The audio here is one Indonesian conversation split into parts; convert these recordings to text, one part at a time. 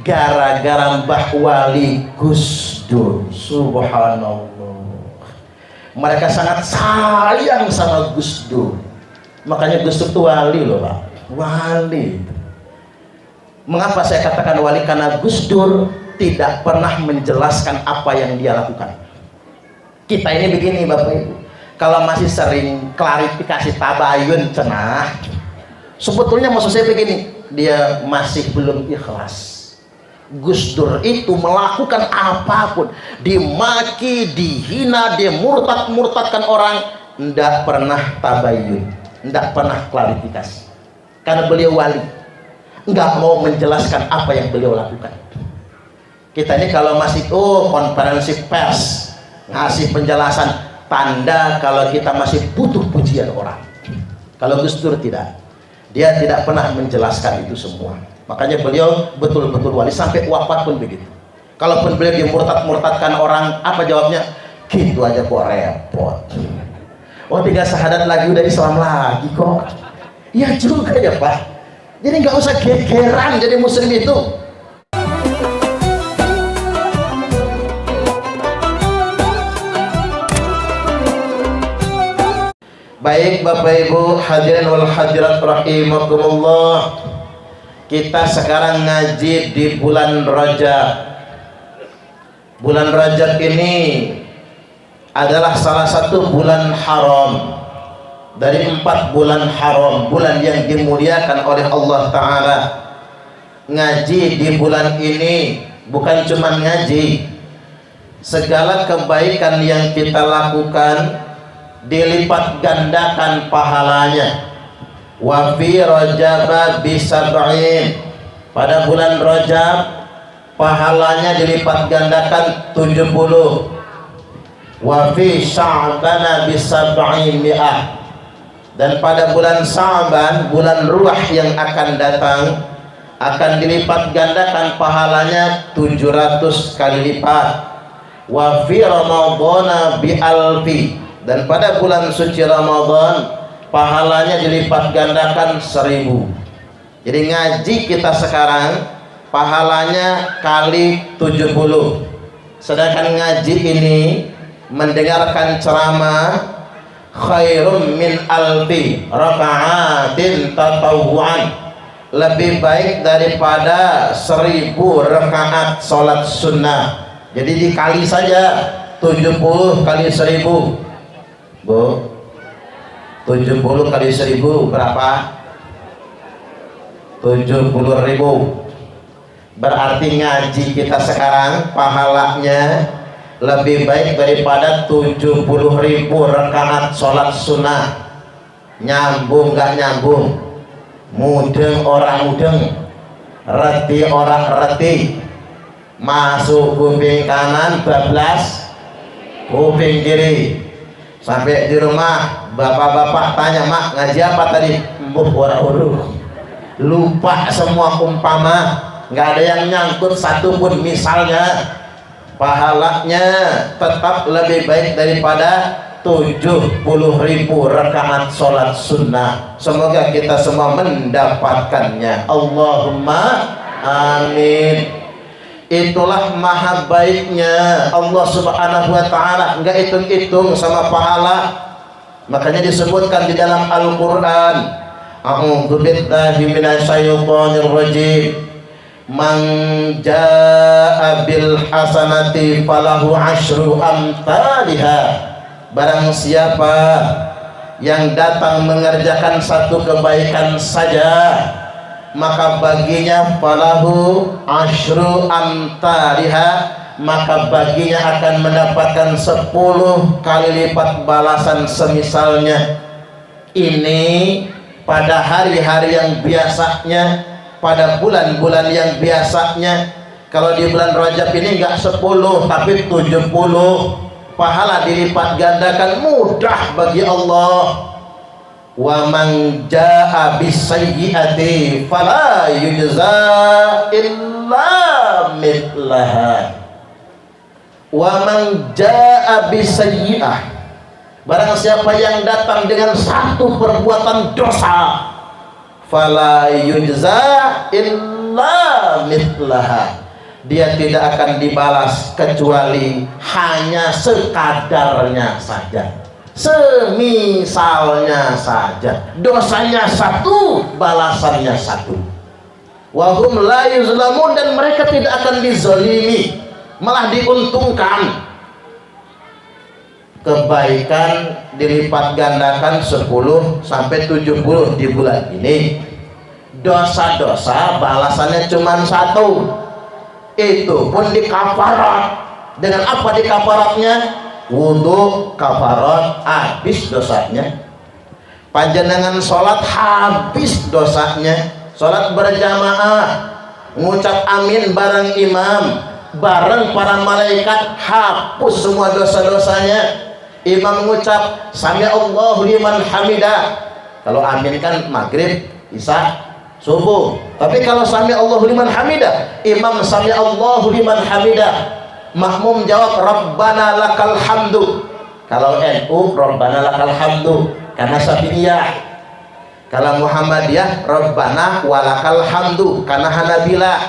gara-gara Mbah Wali Gus Dur. Subhanallah, mereka sangat sayang sama Gus Dur. Makanya Gus Dur itu wali loh Pak, wali. Mengapa saya katakan wali? Karena Gus Dur tidak pernah menjelaskan apa yang dia lakukan. Kita ini begini Bapak Ibu, kalau masih sering klarifikasi tabayun cenah, sebetulnya maksud saya begini, dia masih belum ikhlas. Gus Dur itu melakukan apapun, dimaki, dihina, dia murtadkan orang, tidak pernah tabayun, tidak pernah klarifikasi, karena beliau wali, nggak mau menjelaskan apa yang beliau lakukan. Kita ini kalau masih konferensi pers ngasih penjelasan, tanda kalau kita masih butuh pujian orang. Kalau Gus Dur tidak, dia tidak pernah menjelaskan itu semua. Makanya beliau betul-betul wali sampai wafat pun begitu. Kalaupun beliau dimurtadkan orang, apa jawabnya? Gitu aja kok repot. Oh 3 syahadat lagi udah Islam lagi kok. Ya juga ya Pak. Jadi nggak usah gegeran jadi muslim itu. Baik Bapak Ibu hadirin wal hadirat rahimakumullah, kita sekarang ngaji di bulan Rajab. Bulan Rajab ini adalah salah satu bulan haram dari 4 bulan haram, bulan yang dimuliakan oleh Allah Ta'ala. Ngaji di bulan ini bukan cuma ngaji, segala kebaikan yang kita lakukan dilipat gandakan pahalanya. Wa fi Rajab bisab'in, pada bulan Rajab pahalanya dilipat gandakan 70. Wa fi Sya'ban bisab'in mi'ah, dan pada bulan Sya'ban, bulan ruah yang akan datang, akan dilipat gandakan pahalanya 700 kali lipat. Wa fi Ramadhan bi alfi, dan pada bulan suci Ramadan pahalanya dilipat gandakan 1000. Jadi ngaji kita sekarang pahalanya kali 70. Sedangkan ngaji ini, mendengarkan ceramah, khairum min alfi raka'atin tatawu'an, lebih baik daripada 1000 rakaat sholat sunnah. Jadi dikali saja 70 kali 1000 Bu, 70 kali 1000 berapa? 70.000. Berarti ngaji kita sekarang pahalanya lebih baik daripada 70.000 rakaat sholat sunnah. Nyambung gak nyambung? Mudeng orang mudeng, reti orang reti. Masuk kuping kanan, bablas kuping kiri. Sampai di rumah bapak-bapak tanya, mak ngaji apa tadi? Mbuh ora uruh, lupa semua umpama, nggak ada yang nyangkut satu pun. Misalnya pahalanya tetap lebih baik daripada 70.000 rakaat sholat sunnah. Semoga kita semua mendapatkannya, Allahumma amin. Itulah maha baiknya Allah Subhanahu wa Ta'ala, enggak hitung-hitung sama pahala. Makanya disebutkan di dalam Al-Qur'an, a'udzu billahi minasyaitonir rajim, man jaa'a bil hasanati falahu asyru amsalha, barang siapa yang datang mengerjakan satu kebaikan saja, maka baginya falahu asyru amsalha, maka baginya akan mendapatkan 10 kali lipat balasan semisalnya. Ini pada hari-hari yang biasanya, pada bulan-bulan yang biasanya. Kalau di bulan Rajab ini enggak 10 tapi 70, pahala dilipat gandakan, mudah bagi Allah. Wa man jaa bisayyi'ati fala yujza illa mithlaha. Wa man jaa bisayyi'ah, barang siapa yang datang dengan satu perbuatan dosa, fala yujza illa la mithlaha, dia tidak akan dibalas kecuali hanya sekadarnya saja, semisalnya saja. Dosanya satu, balasannya satu. Wahum la yuzlamun, dan mereka tidak akan dizalimi, malah diuntungkan. Kebaikan dilipat gandakan 10 sampai 70 di bulan ini. Dosa-dosa balasannya cuma satu, itu pun di kafarat. Dengan apa di kafaratnya? Wudhu kafarat, habis dosanya. Panjenengan sholat, habis dosanya. Sholat berjamaah, ngucap amin bareng imam, bareng para malaikat, hapus semua dosa-dosanya. Imam mengucap sami Allahu liman hamidah. Kalau amin kan maghrib, isya, subuh. Tapi kalau sami Allahu liman hamidah, imam sami Allahu liman hamidah, makmum jawab Rabbana lakal hamdu. Kalau NU Rabbana lakal hamdu karena Syafi'iyah. Kalau Muhammadiyah Rabbana walakal hamdu karena Hanabilah.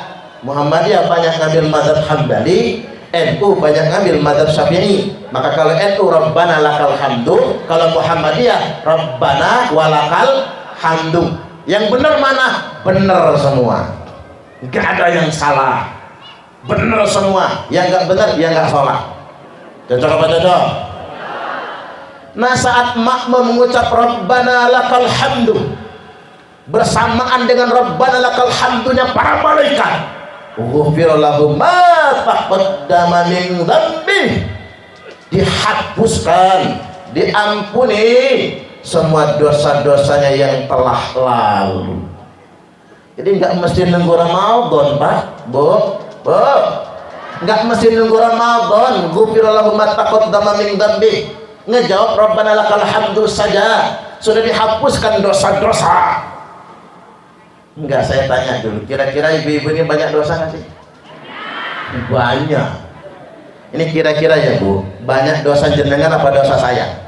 Muhammadiyah banyak ngambil mazhab Hambali, NU banyak ngambil mazhab Syafi'i. Maka kalau NU Rabbana lakal hamdu, kalau Muhammadiyah Rabbana walakal hamdu. Yang benar mana? Benar semua, nggak ada yang salah, benar semua. Yang nggak benar ya nggak sholat. Cocok apa cocok? Nah, saat makmum mengucap Rabbana lakal hamdu, bersamaan dengan Rabbana lakal hamdunya para malaikat, ghufira lahu ma taqaddama min dzambi, dihapuskan, diampuni semua dosa-dosanya yang telah lalu. Jadi nggak mesti nunggu Ramadan, Pak, Bu, nggak mesti nunggu Ramadan. Ghufira lahu ma taqaddama min dzambi, ngejawab Rabbana lakal hamdu saja sudah dihapuskan dosa-dosa. Enggak, saya tanya dulu, kira-kira ibu-ibu ini banyak dosa nggak sih? Banyak. Ini kira-kira ya Bu, banyak dosa jenengan apa dosa saya?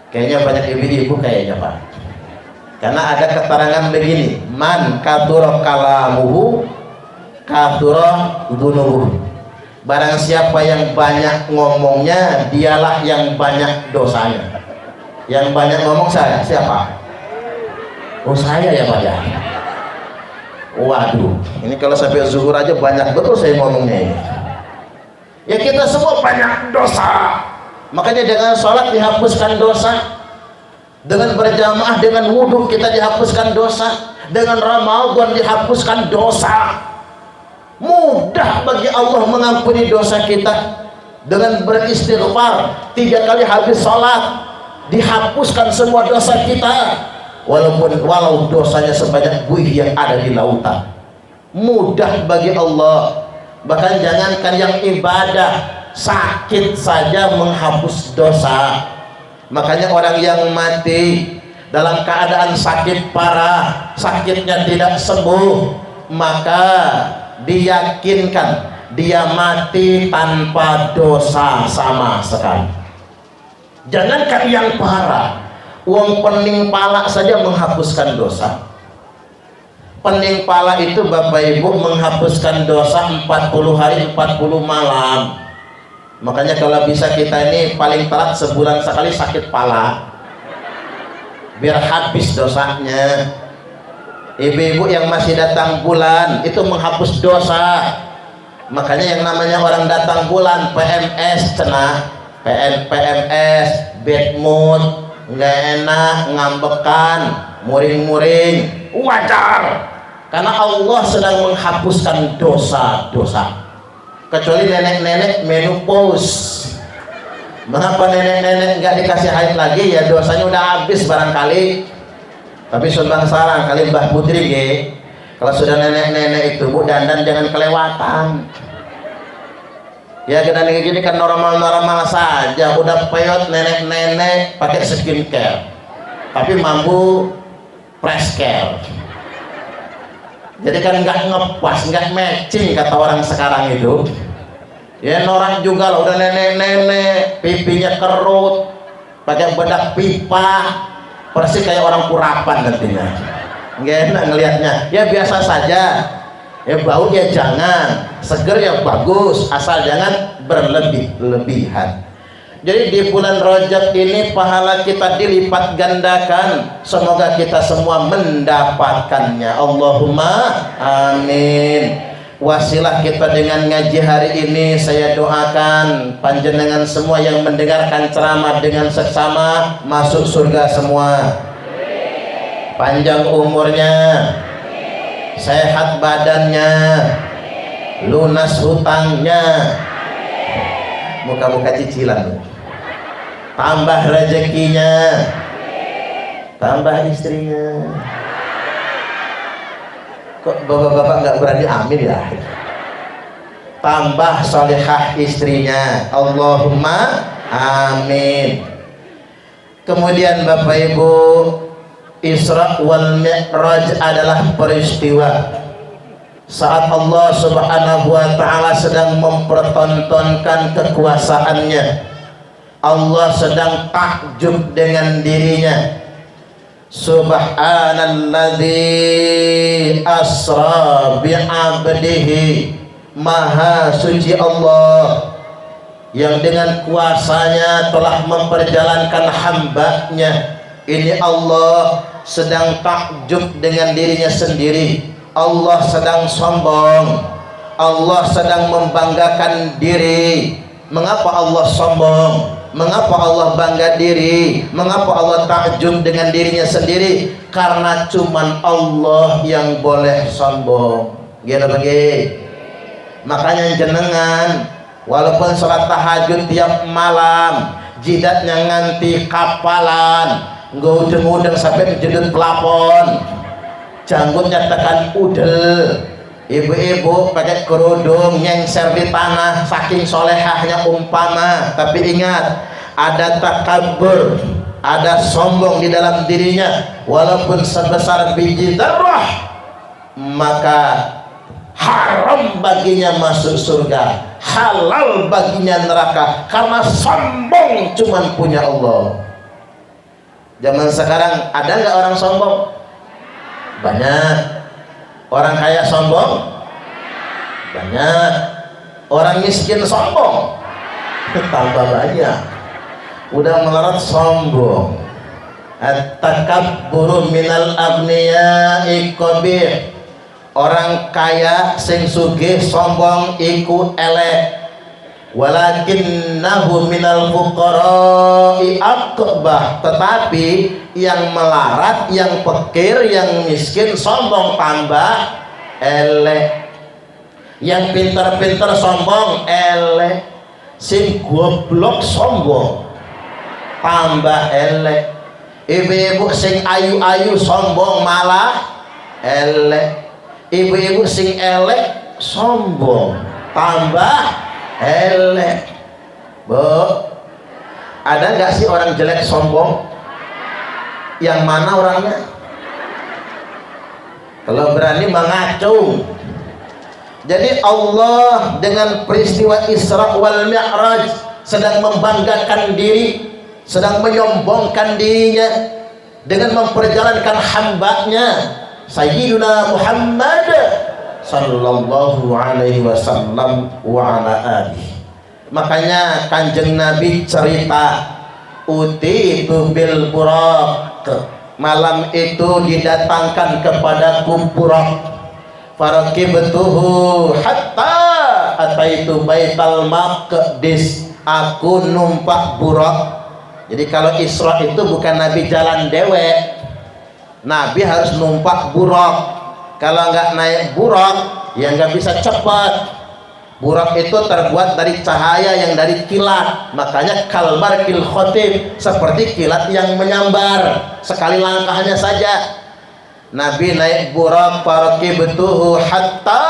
Kayaknya banyak ibu-ibu kayaknya Pak. Karena ada keterangan begini, man kathura kalamuhu kathura dunubuhu. Barang siapa yang banyak ngomongnya, dialah yang banyak dosanya. Yang banyak ngomong saya, siapa? Oh, saya ya Pak ya. Waduh, ini kalau sampai zuhur aja banyak betul saya ngomongnya ini. Ya kita semua banyak dosa. Makanya dengan sholat dihapuskan dosa, dengan berjamaah, dengan wudhu kita dihapuskan dosa, dengan Ramadan dihapuskan dosa. Mudah bagi Allah mengampuni dosa kita. Dengan beristighfar 3 kali habis sholat, dihapuskan semua dosa kita, walau dosanya sebanyak buih yang ada di lautan. Mudah bagi Allah. Bahkan jangankan yang ibadah, sakit saja menghapus dosa. Makanya orang yang mati dalam keadaan sakit parah, sakitnya tidak sembuh, maka diyakinkan dia mati tanpa dosa sama sekali. Jangankan yang parah, uang pening pala saja menghapuskan dosa. Pening pala itu Bapak Ibu menghapuskan dosa 40 hari 40 malam. Makanya kalau bisa kita ini paling telat sebulan sekali sakit pala, biar habis dosanya. Ibu-ibu yang masih datang bulan itu menghapus dosa. Makanya yang namanya orang datang bulan PMS cenah, PMS, bad mood, nggak enak, ngambekan, muring-muring, wajar. Karena Allah sedang menghapuskan dosa-dosa. Kecuali nenek-nenek menopause. Mengapa nenek-nenek nggak dikasih haid lagi? Ya dosanya udah habis barangkali. Tapi sumbang sarang kali Mbah Putri ge, kalau sudah nenek-nenek itu Bu dandan jangan kelewatan. Ya kita kayak gini kan normal-normal saja, udah peyot nenek-nenek pakai skincare, tapi mampu fresh care. Jadi kan nggak ngepas, nggak matching kata orang sekarang itu. Ya norak juga lah, udah nenek-nenek, pipinya kerut, pakai bedak pipa, persis kayak orang kurapan nantinya. nggak enak ngelihatnya. Ya biasa saja. Ya bau ya jangan, seger ya bagus, asal jangan berlebih-lebihan. Jadi di bulan Rajab ini pahala kita dilipat gandakan. Semoga kita semua mendapatkannya. Allahumma amin. Wasilah kita dengan ngaji hari ini, saya doakan panjenengan semua yang mendengarkan ceramah dengan seksama masuk surga semua. Panjang umurnya, sehat badannya, lunas hutangnya, muka-muka cicilan, tambah rezekinya, tambah istrinya. Kok bapak-bapak nggak berani amin ya? Tambah solehah istrinya, Allahumma amin. Kemudian Bapak Ibu, Isra wal Mi'raj adalah peristiwa saat Allah Subhanahu wa ta'ala sedang mempertontonkan kekuasaannya. Allah sedang takjub dengan dirinya. Subhanalladzi asra bi'abdihi, maha suci Allah yang dengan kuasanya telah memperjalankan hambanya. Ini Allah sedang takjub dengan dirinya sendiri. Allah sedang sombong, Allah sedang membanggakan diri. Mengapa Allah sombong? Mengapa Allah bangga diri? Mengapa Allah takjub dengan dirinya sendiri? Karena cuman Allah yang boleh sombong. Gitu bagi. Makanya jenengan walaupun sholat tahajud tiap malam, jidatnya nganti kapalan, ngudeng-ngudeng sampai jedut pelapon, janggutnya tekan udel, ibu-ibu pakai kerudung nyengser di tanah saking solehahnya umpama. Tapi ingat, ada takabur, ada sombong di dalam dirinya, walaupun sebesar biji darah, maka haram baginya masuk surga, halal baginya neraka, karena sombong cuman punya Allah. Zaman sekarang ada nggak orang sombong? Banyak. Orang kaya sombong? Banyak. Orang miskin sombong? Tambah banyak. Udah melarat sombong. At-takabburu minal abniya'i qabih. Orang kaya sing sugih sombong iku elek. Walakinnahu minal fuqara'i aqbah. Tetapi yang melarat, yang fakir, yang miskin sombong tambah elek. Yang pintar-pintar sombong elek. Sing goblok sombong tambah elek. Ibu-ibu sing ayu-ayu sombong malah elek. Ibu-ibu sing elek sombong tambah elek. Bu, ada nggak sih orang jelek sombong? Yang mana orangnya? Kalau berani mengacung. Jadi Allah dengan peristiwa Isra wal Mi'raj sedang membanggakan diri, sedang menyombongkan dirinya dengan memperjalankan hambanya Sayyiduna Muhammad sallallahu alaihi wasallam wa ala alihi. Makanya Kanjeng Nabi cerita, utitu bil buraq, malam itu didatangkan kepadaku buraq, farakibtuhu hatta ataitu baital maqdis, aku numpak buraq. Jadi kalau Isra itu bukan Nabi jalan dewek, Nabi harus numpak buraq. Kalau nggak naik buraq ya nggak bisa cepat. Buraq itu terbuat dari cahaya yang dari kilat, makanya kalbarkil khotib, seperti kilat yang menyambar sekali langkahnya saja. Nabi naik buraq, farakibtuhu hatta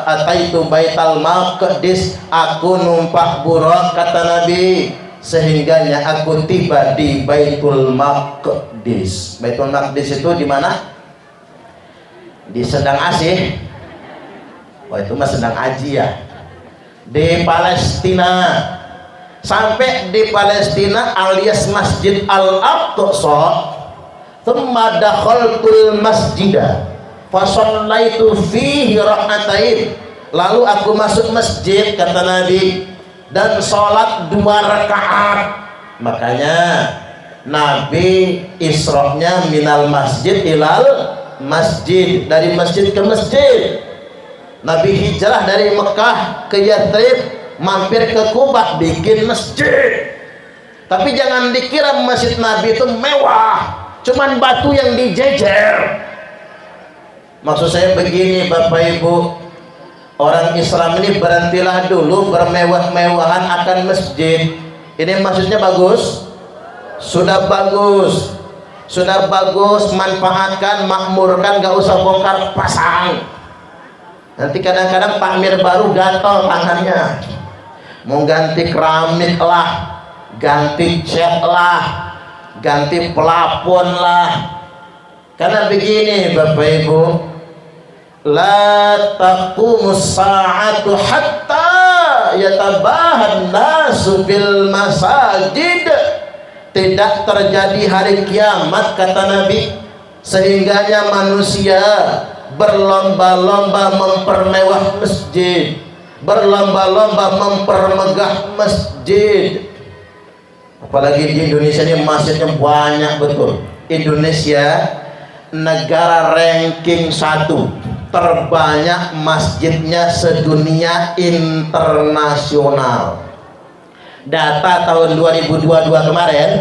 ataitu baital maqdis, aku numpak buraq kata Nabi sehingganya aku tiba di Baitul Maqdis. Baitul Maqdis itu di mana? Di Sedang Asih. Oh itu mah Sedang Aji ya. Di Palestina. Sampai di Palestina alias Masjid Al-Aqsa thumma dakhaltul masjida fa shallaitu fihi rak'atain, lalu aku masuk masjid kata Nabi dan sholat 2 rakaat. Makanya Nabi isrohnya minal masjid ilal masjid, dari masjid ke masjid. Nabi hijrah dari Mekah ke Yathrib, mampir ke Kubah, bikin masjid. Tapi jangan dikira masjid Nabi itu mewah, cuman batu yang dijejer. Maksud saya begini Bapak Ibu, orang Islam ini berhentilah dulu bermewah-mewahan akan masjid. Ini masjidnya bagus, sudah bagus, manfaatkan, makmurkan, gak usah bongkar pasang. Nanti kadang-kadang takmir baru gatal tangannya, mau ganti keramik lah, ganti cat lah, ganti pelapon lah. Karena begini Bapak Ibu, la taqumus sa'atu hatta yatabahan nasu fil masajid. Tidak terjadi hari kiamat kata Nabi sehingganya manusia berlomba-lomba mempermewah masjid, berlomba-lomba mempermegah masjid. Apalagi di Indonesia ini masjidnya banyak betul. Indonesia negara ranking 1 terbanyak masjidnya sedunia internasional. Data tahun 2022 kemarin,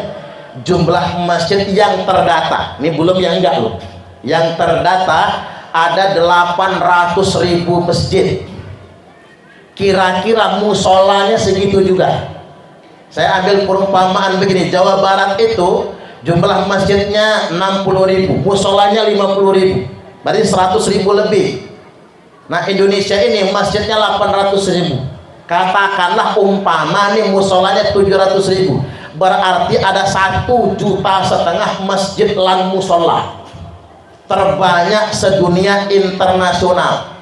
jumlah masjid yang terdata, ini belum yang enggak loh, yang terdata ada 800.000 masjid. Kira-kira musolanya segitu juga. Saya ambil perumpamaan begini, Jawa Barat itu jumlah masjidnya 60.000, musolanya 50.000, berarti 100.000 lebih. Nah Indonesia ini masjidnya 800.000. Katakanlah umpama nih musolanya 700.000, berarti ada 1,5 juta masjid lan musola. Terbanyak sedunia internasional.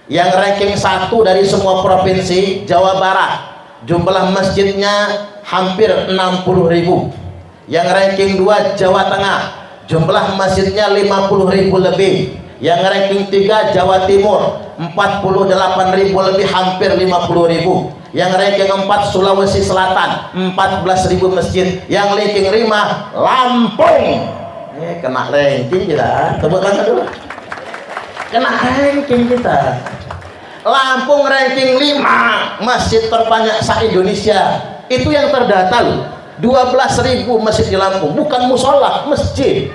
Yang ranking 1 dari semua provinsi Jawa Barat, jumlah masjidnya hampir 60.000. Yang ranking 2 Jawa Tengah, jumlah masjidnya 50.000 lebih. Yang ranking 3 Jawa Timur, 48.000 lebih, hampir 50.000. Yang ranking 4 Sulawesi Selatan, 14.000 masjid. Yang ranking 5 Lampung, kena ranking kita, tepuk tangan dulu, kena ranking kita. Lampung ranking 5 masjid terbanyak se-Indonesia. Itu yang terdata loh, 12.000 masjid di Lampung, bukan musola, masjid.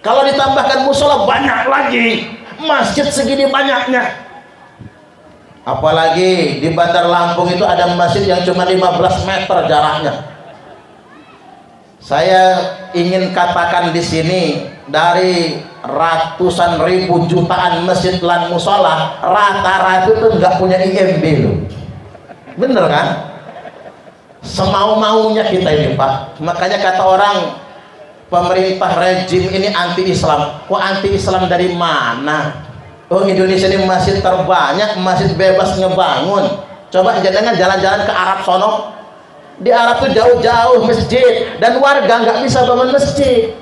Kalau ditambahkan musola banyak lagi, masjid segini banyaknya. Apalagi di Bandar Lampung itu ada masjid yang cuma 15 meter jaraknya. Saya ingin katakan di sini, dari ratusan ribu jutaan masjid lan musola, rata-rata itu nggak punya IMB loh. Bener kan? Semau-maunya kita ini Pak. Makanya kata orang, pemerintah rejim ini anti-Islam. Kok anti-Islam dari mana? Oh Indonesia ini masjid terbanyak, masjid bebas ngebangun. Coba jangan jalan-jalan ke Arab sono. Di Arab tuh jauh-jauh masjid, dan warga nggak bisa bangun masjid.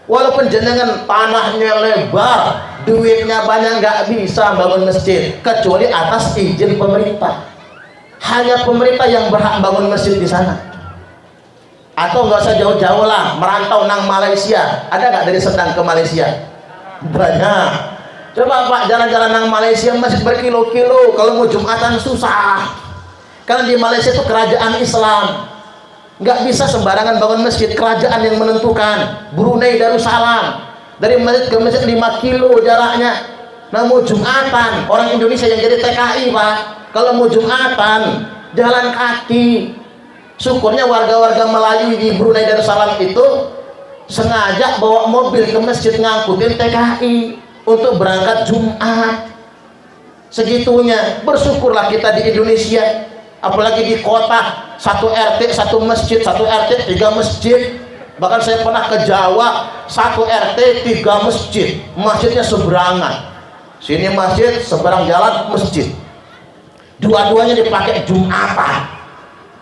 Walaupun jenengan tanahnya lebar, duitnya banyak, nggak bisa bangun masjid kecuali atas izin pemerintah. Hanya pemerintah yang berhak bangun masjid di sana. Atau nggak usah jauh-jauh lah, merantau nang Malaysia. Ada nggak dari Sedang ke Malaysia? Banyak. Coba Pak jalan-jalan nang Malaysia, masjid berkilo-kilo. Kalau mau Jumatan susah, karena di Malaysia itu kerajaan Islam, nggak bisa sembarangan bangun masjid. Kerajaan yang menentukan. Brunei Darussalam, dari masjid ke masjid 5 kilo jaraknya. Nah mau Jumatan, orang Indonesia yang jadi TKI Pak, kalau mau Jumatan jalan kaki. Syukurnya warga-warga Melayu di Brunei Darussalam itu sengaja bawa mobil ke masjid ngangkutin TKI untuk berangkat Jumat. Segitunya. Bersyukurlah kita di Indonesia, apalagi di kota, 1 RT 1 masjid, 1 RT 3 masjid. Bahkan saya pernah ke Jawa, 1 RT 3 masjid, masjidnya seberangan. Sini masjid, seberang jalan masjid, dua-duanya dipakai Jumatan.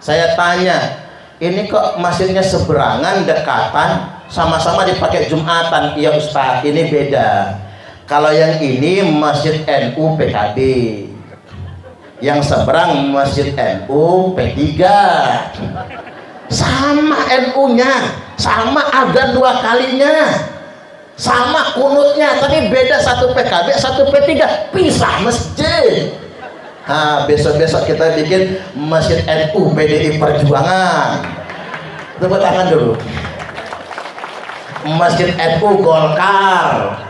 Saya tanya, ini kok masjidnya seberangan, dekatan, sama-sama dipakai Jumatan. Iya Ustaz, ini beda. Kalau yang ini Masjid NU PKB, yang seberang Masjid NU P3. Sama NU-nya, sama adzan 2 kalinya, sama kunutnya, tapi beda, satu PKB, satu P3, pisah masjid. Nah, besok-besok kita bikin Masjid NU PDI Perjuangan. Tepuk tangan dulu. Masjid NU Golkar.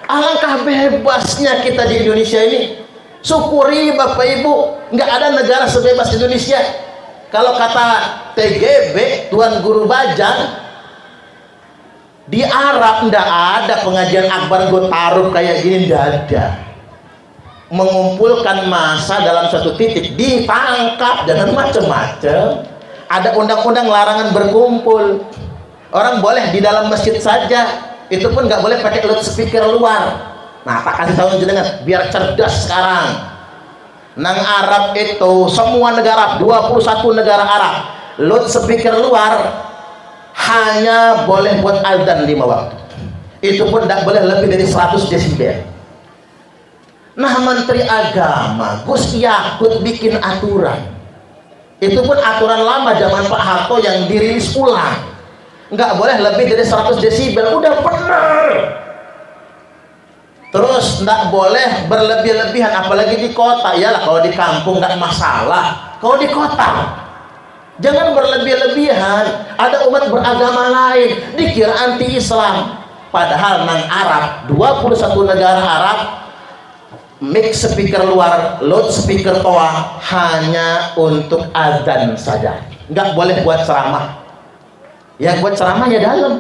Alangkah bebasnya kita di Indonesia ini. Syukuri Bapak Ibu, nggak ada negara sebebas Indonesia. Kalau kata TGB, Tuan Guru Bajang, di Arab nggak ada pengajian akbar gue taruh kayak gini, nggak ada. Mengumpulkan massa dalam satu titik, ditangkap, jangan macam-macam. Ada undang-undang larangan berkumpul. Orang boleh di dalam masjid saja, itu pun nggak boleh pakai loudspeaker luar. Nah, tak kasih tahu jenengan biar cerdas sekarang. Nang Arab itu semua negara, 21 negara Arab, loudspeaker luar hanya boleh buat azan 5 waktu. Itu pun tidak boleh lebih dari 100 desibel. Nah, Menteri Agama Gus Yakut bikin aturan. Itu pun aturan lama zaman Pak Harto yang dirilis ulang. Nggak boleh lebih dari 100 desibel, udah benar. Terus nggak boleh berlebih-lebihan, apalagi di kota. Iyalah kalau di kampung nggak masalah, kalau di kota jangan berlebih-lebihan. Ada umat beragama lain dikira anti-Islam, padahal nang Arab, 21 negara Arab, mic speaker luar, loudspeaker toa hanya untuk azan saja, nggak boleh buat ceramah. Yang buat ceramahnya dalam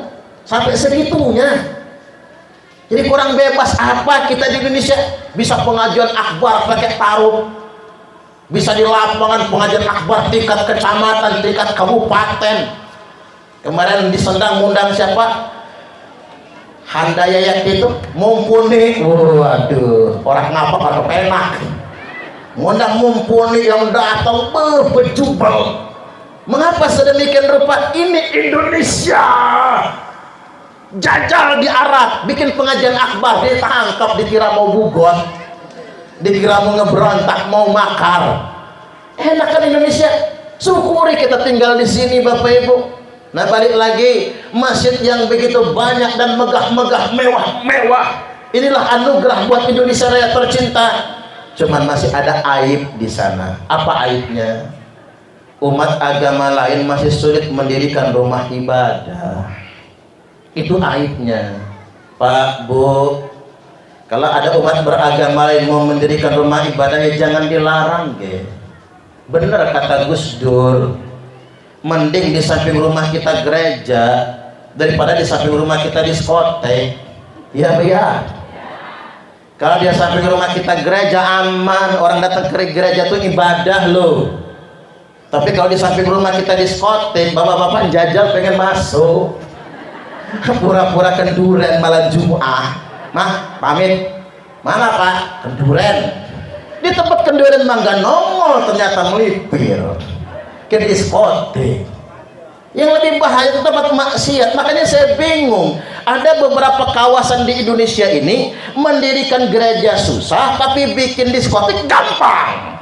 sampai segitunya. Jadi kurang bebas apa kita di Indonesia? Bisa pengajian akbar pakai taruh, bisa di lapangan pengajian akbar tingkat kecamatan, tingkat kabupaten. Kemarin di Sendang ngundang siapa? Handayayat itu mumpuni. Waduh, orang ngapa atau penak. Ngundang mumpuni yang datang bejubel. Mengapa sedemikian rupa? Ini Indonesia. Jajal di Arab, bikin pengajian akbar, ditangkap, dikira mau bugot, dikira mau ngeberontak, mau makar. Enak kan Indonesia? Syukuri kita tinggal di sini Bapak Ibu. Nah, balik lagi, masjid yang begitu banyak dan megah-megah, mewah-mewah, inilah anugerah buat Indonesia Raya tercinta. Cuman masih ada aib di sana. Apa aibnya? Umat agama lain masih sulit mendirikan rumah ibadah. Itu aibnya. Pak, Bu, kalau ada umat beragama lain mau mendirikan rumah ibadahnya, jangan dilarang, ge. Bener kata Gus Dur, mending di samping rumah kita gereja daripada di samping rumah kita diskotek. Iya, ya. Kalau di samping rumah kita gereja aman, orang datang ke gereja itu ibadah loh. Tapi kalau di samping rumah kita diskotek, bapak-bapak jajal pengen masuk, pura-pura kenduren malam Jumat. Mah, pamit. Mana Pak? Kenduren. Di tempat kenduren mangga nongol ternyata melipir ke diskotek. Yang lebih bahaya itu tempat maksiat. Makanya saya bingung. Ada beberapa kawasan di Indonesia ini mendirikan gereja susah, tapi bikin diskotek gampang.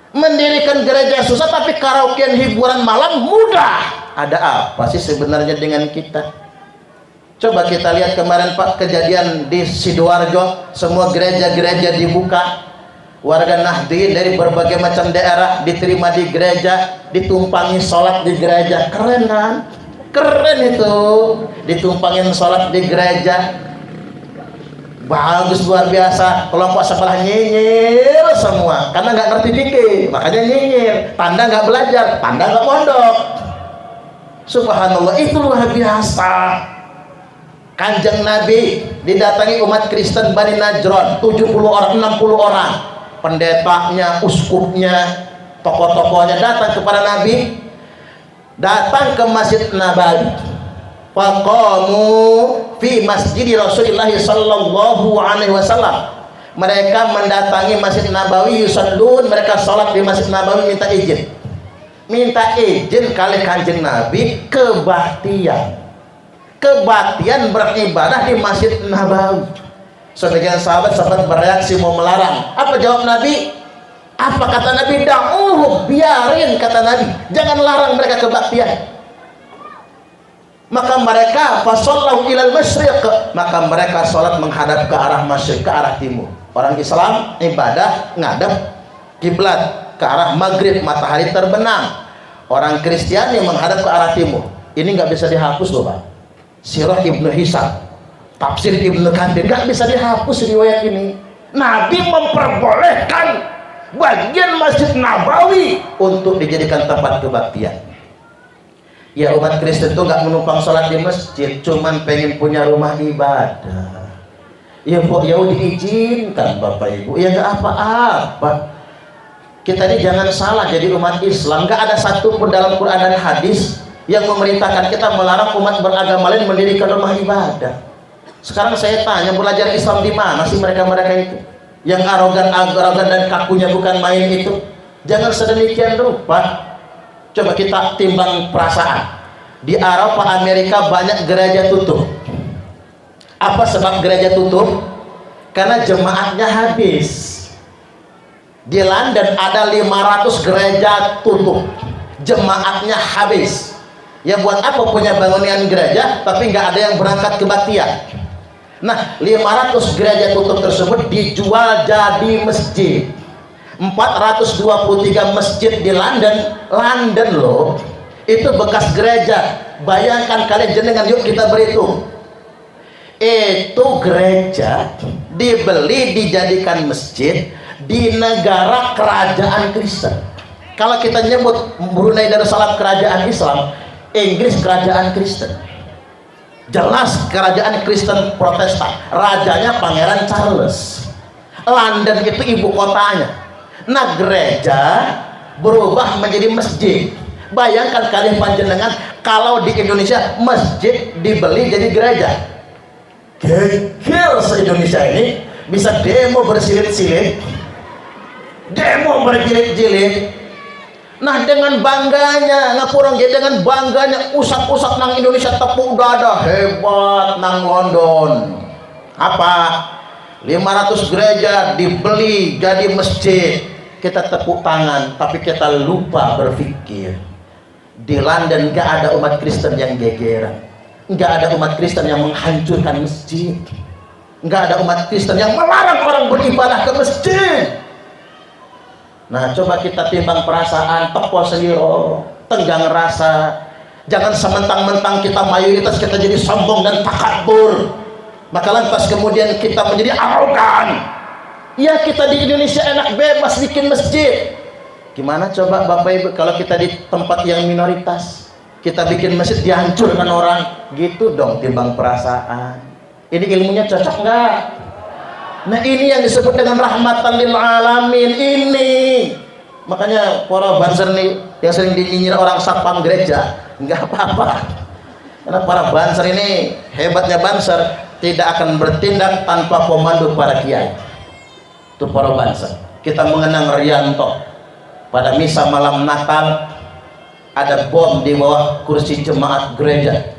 Mendirikan gereja susah, tapi karaokean hiburan malam mudah. Ada apa sih sebenarnya dengan kita? Coba kita lihat kemarin Pak, kejadian di Sidoarjo, semua gereja-gereja dibuka, warga Nahdien dari berbagai macam daerah diterima di gereja, ditumpangi sholat di gereja. Keren kan? Keren itu, ditumpangin sholat di gereja. Bagus, luar biasa. Kelompok sebelah nyinyir semua karena nggak ngerti fikih, makanya nyinyir. Tanda nggak belajar, tanda nggak pondok. Subhanallah, itu luar biasa. Kanjeng Nabi didatangi umat Kristen Bani Najron, 70 orang, 60 orang. Pendetanya, uskupnya, tokoh-tokohnya datang kepada Nabi, datang ke Masjid Nabawi. Faqamu fi masjid Rasulullah sallallahu alaihi wasallam. Mereka mendatangi Masjid Nabawi, yusallun, mereka salat di Masjid Nabawi, minta izin. Minta izin kali Kanjeng Nabi kebaktian. kebaktian beribadah di Masjid Nabawi. Sebagian sahabat bereaksi mau melarang. Apa jawab Nabi? Apa kata Nabi? Da'uhum, biarin kata Nabi, jangan larang mereka kebaktian. Maka mereka fasallahu ilal masyriq, maka mereka sholat menghadap ke arah masyriq, ke arah timur. Orang Islam ibadah ngadep kiblat ke arah maghrib, matahari terbenam. Orang Kristiani menghadap ke arah timur. Ini nggak bisa dihapus loh Pak. Sirah Ibnu Hisam, tafsir Ibnu Katsir, nggak bisa dihapus riwayat ini. Nabi memperbolehkan bagian Masjid Nabawi untuk dijadikan tempat kebaktian. Ya, umat Kristen itu nggak menumpang sholat di masjid, cuman pengen punya rumah ibadah. Ya kok ya diizinkan Bapak Ibu, ya nggak apa-apa. Kita ini jangan salah jadi umat Islam. Nggak ada satu pun dalam Quran dan hadis yang memerintahkan kita melarang umat beragama lain mendirikan rumah ibadah. Sekarang saya tanya, belajar Islam di mana sih mereka-mereka itu? Yang arogan dan kakunya bukan main itu. Jangan sedemikian rupa. Coba kita timbang perasaan. Di Eropa, Amerika banyak gereja tutup. Apa sebab gereja tutup? Karena jemaatnya habis. Di London ada 500 gereja tutup, jemaatnya habis. Ya buat apa punya bangunan gereja tapi nggak ada yang berangkat kebaktian? Nah, 500 gereja tutup tersebut dijual jadi masjid. 423 masjid di London loh, itu bekas gereja. Bayangkan kalian jenengan, yuk kita berhitung. Itu gereja dibeli dijadikan masjid di negara kerajaan Kristen. Kalau kita nyebut Brunei Darussalam kerajaan Islam, Inggris kerajaan Kristen. Jelas kerajaan Kristen Protestan, rajanya Pangeran Charles. London itu ibu kotanya. Nah, gereja berubah menjadi masjid. Bayangkan kalian panjenengan kalau di Indonesia masjid dibeli jadi gereja. Geger se-Indonesia ini bisa demo bersilit-silit, demo berjilid-jilid. Nah, dengan bangganya ngapurang ya, dengan bangganya usap-usap nang Indonesia tepuk dada hebat nang London. Apa? 500 gereja dibeli jadi masjid. Kita tepuk tangan, tapi kita lupa berpikir. Di London gak ada umat Kristen yang gegeran, gak ada umat Kristen yang menghancurkan masjid, gak ada umat Kristen yang melarang orang beribadah ke masjid. Nah, coba kita timbang perasaan, tepo seliro, tenggang rasa. Jangan sementang-mentang kita mayoritas kita jadi sombong dan takabur, maka lantas kemudian kita menjadi arogan. Ya, kita di Indonesia enak bebas bikin masjid. Gimana coba Bapak Ibu kalau kita di tempat yang minoritas, kita bikin masjid dihancurkan orang? Gitu dong timbang perasaan. Ini ilmunya cocok nggak? Nah, ini yang disebut dengan rahmatan lil alamin ini. Makanya para banser nih yang sering dinyinyir orang satpam gereja, nggak apa-apa. Karena para banser ini, hebatnya banser, tidak akan bertindak tanpa komando para kiai. Itu para banser. Kita mengenang Rianto pada misa malam Natal, ada bom di bawah kursi jemaat gereja.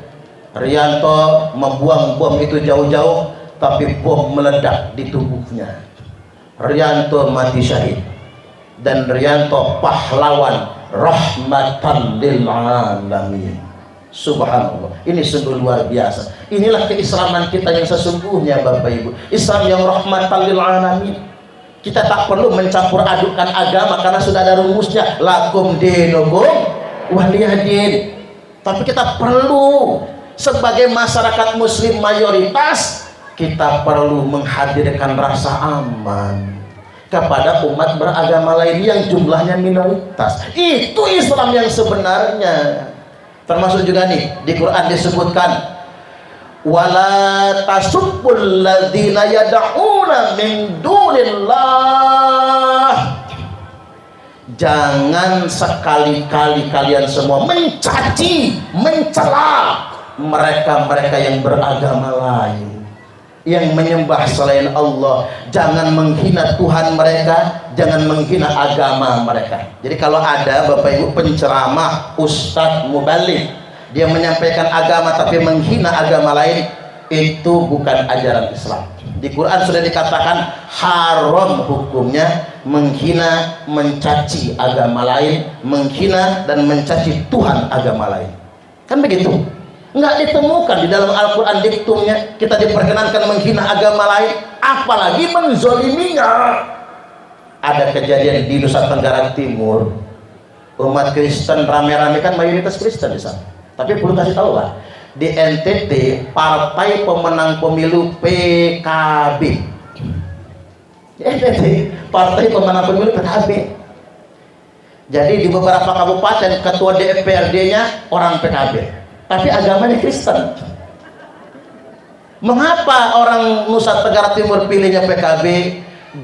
Rianto membuang bom itu jauh-jauh, tapi bom meledak di tubuhnya. Rianto mati syahid, dan Rianto pahlawan rahmatan lil alamin. Subhanallah, ini sungguh luar biasa. Inilah keislaman kita yang sesungguhnya Bapak Ibu, Islam yang rahmatan lil alamin. Kita tak perlu mencampur adukan agama karena sudah ada rumusnya, lakum dinukum waliyadin. Tapi kita perlu sebagai masyarakat muslim mayoritas, kita perlu menghadirkan rasa aman kepada umat beragama lain yang jumlahnya minoritas. Itu Islam yang sebenarnya. Termasuk juga nih di Quran disebutkan, wala tasubbul ladzina yad'una min dunillah. Jangan sekali-kali kalian semua mencaci, mencela mereka-mereka yang beragama lain, yang menyembah selain Allah. Jangan menghina Tuhan mereka, jangan menghina agama mereka. Jadi kalau ada Bapak Ibu penceramah, ustadz, mubalik dia menyampaikan agama tapi menghina agama lain, itu bukan ajaran Islam. Di Quran sudah dikatakan haram hukumnya menghina, mencaci agama lain, menghina dan mencaci Tuhan agama lain. Kan begitu? Nggak ditemukan di dalam Al-Quran diktumnya kita diperkenankan menghina agama lain, apalagi menzoliminya. Ada kejadian di Nusa Tenggara Timur, umat Kristen rame-rame, kan mayoritas Kristen di sana. Tapi perlu kasih tahu lah, di NTT partai pemenang pemilu PKB. Di NTT partai pemenang pemilu PKB. Jadi di beberapa kabupaten ketua DPRD-nya orang PKB, tapi agamanya Kristen. Mengapa orang Nusa Tenggara Timur pilihnya PKB?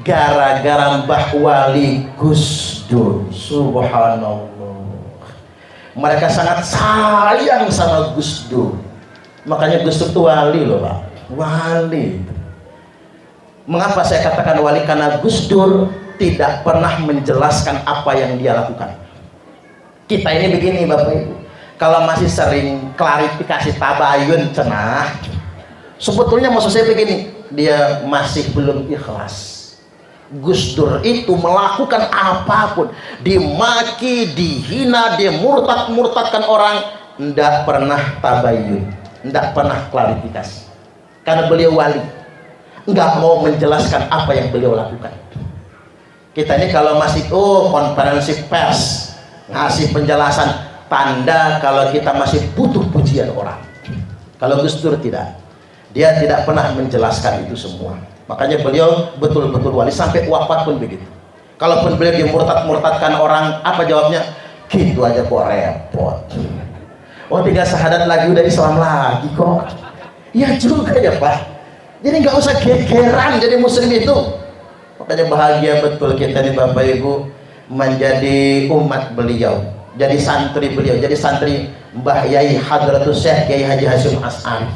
Gara-gara Mbah Wali Gus Dur. Subhanallah, mereka sangat sayang sama Gus Dur. Makanya Gus Dur itu wali loh Pak, wali. Mengapa saya katakan wali? Karena Gus Dur tidak pernah menjelaskan apa yang dia lakukan. Kita ini begini Bapak Ibu, kalau masih sering klarifikasi tabayun cenah, sebetulnya maksud saya begini, dia masih belum ikhlas. Gus Dur itu melakukan apapun, dimaki, dihina, dia murtad-murtadkan orang, tidak pernah tabayun, tidak pernah klarifikasi, karena beliau wali, nggak mau menjelaskan apa yang beliau lakukan. Kita ini kalau masih konferensi pers ngasih penjelasan, tanda kalau kita masih butuh pujian orang. Kalau Gus Dur tidak, dia tidak pernah menjelaskan itu semua. Makanya beliau betul-betul wali sampai wafat pun begitu. Kalaupun beliau dimurtad-murtadkan orang, apa jawabnya? Gitu aja kok repot. Oh 3 syahadat lagi udah Islam lagi kok. Ya juga ya Pak. Jadi nggak usah gegeran jadi muslim itu. Makanya bahagia betul kita nih Bapak Ibu menjadi umat beliau, jadi santri beliau, jadi santri Mbah Yai Hadratus Syekh Kiai Haji Hasyim As'ari.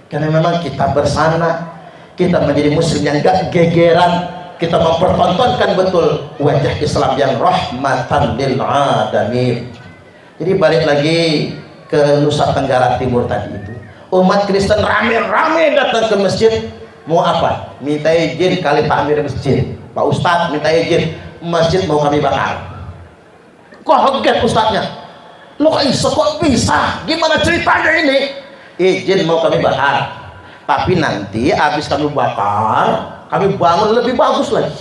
Karena memang kita bersana, kita menjadi muslim yang gak gegeran, kita mempertontonkan betul wajah Islam yang rahmatan lil alamin. Jadi balik lagi ke Nusa Tenggara Timur tadi itu, umat Kristen rame-rame datang ke masjid. Mau apa? Minta izin kali Pak Amir masjid, Pak Ustadz minta izin, masjid mau kami bakar. Kok kaget Ustadznya? Lo kok bisa? Gimana ceritanya ini? Izin mau kami bakar, tapi nanti habis kami bakar, kami bangun lebih bagus lagi.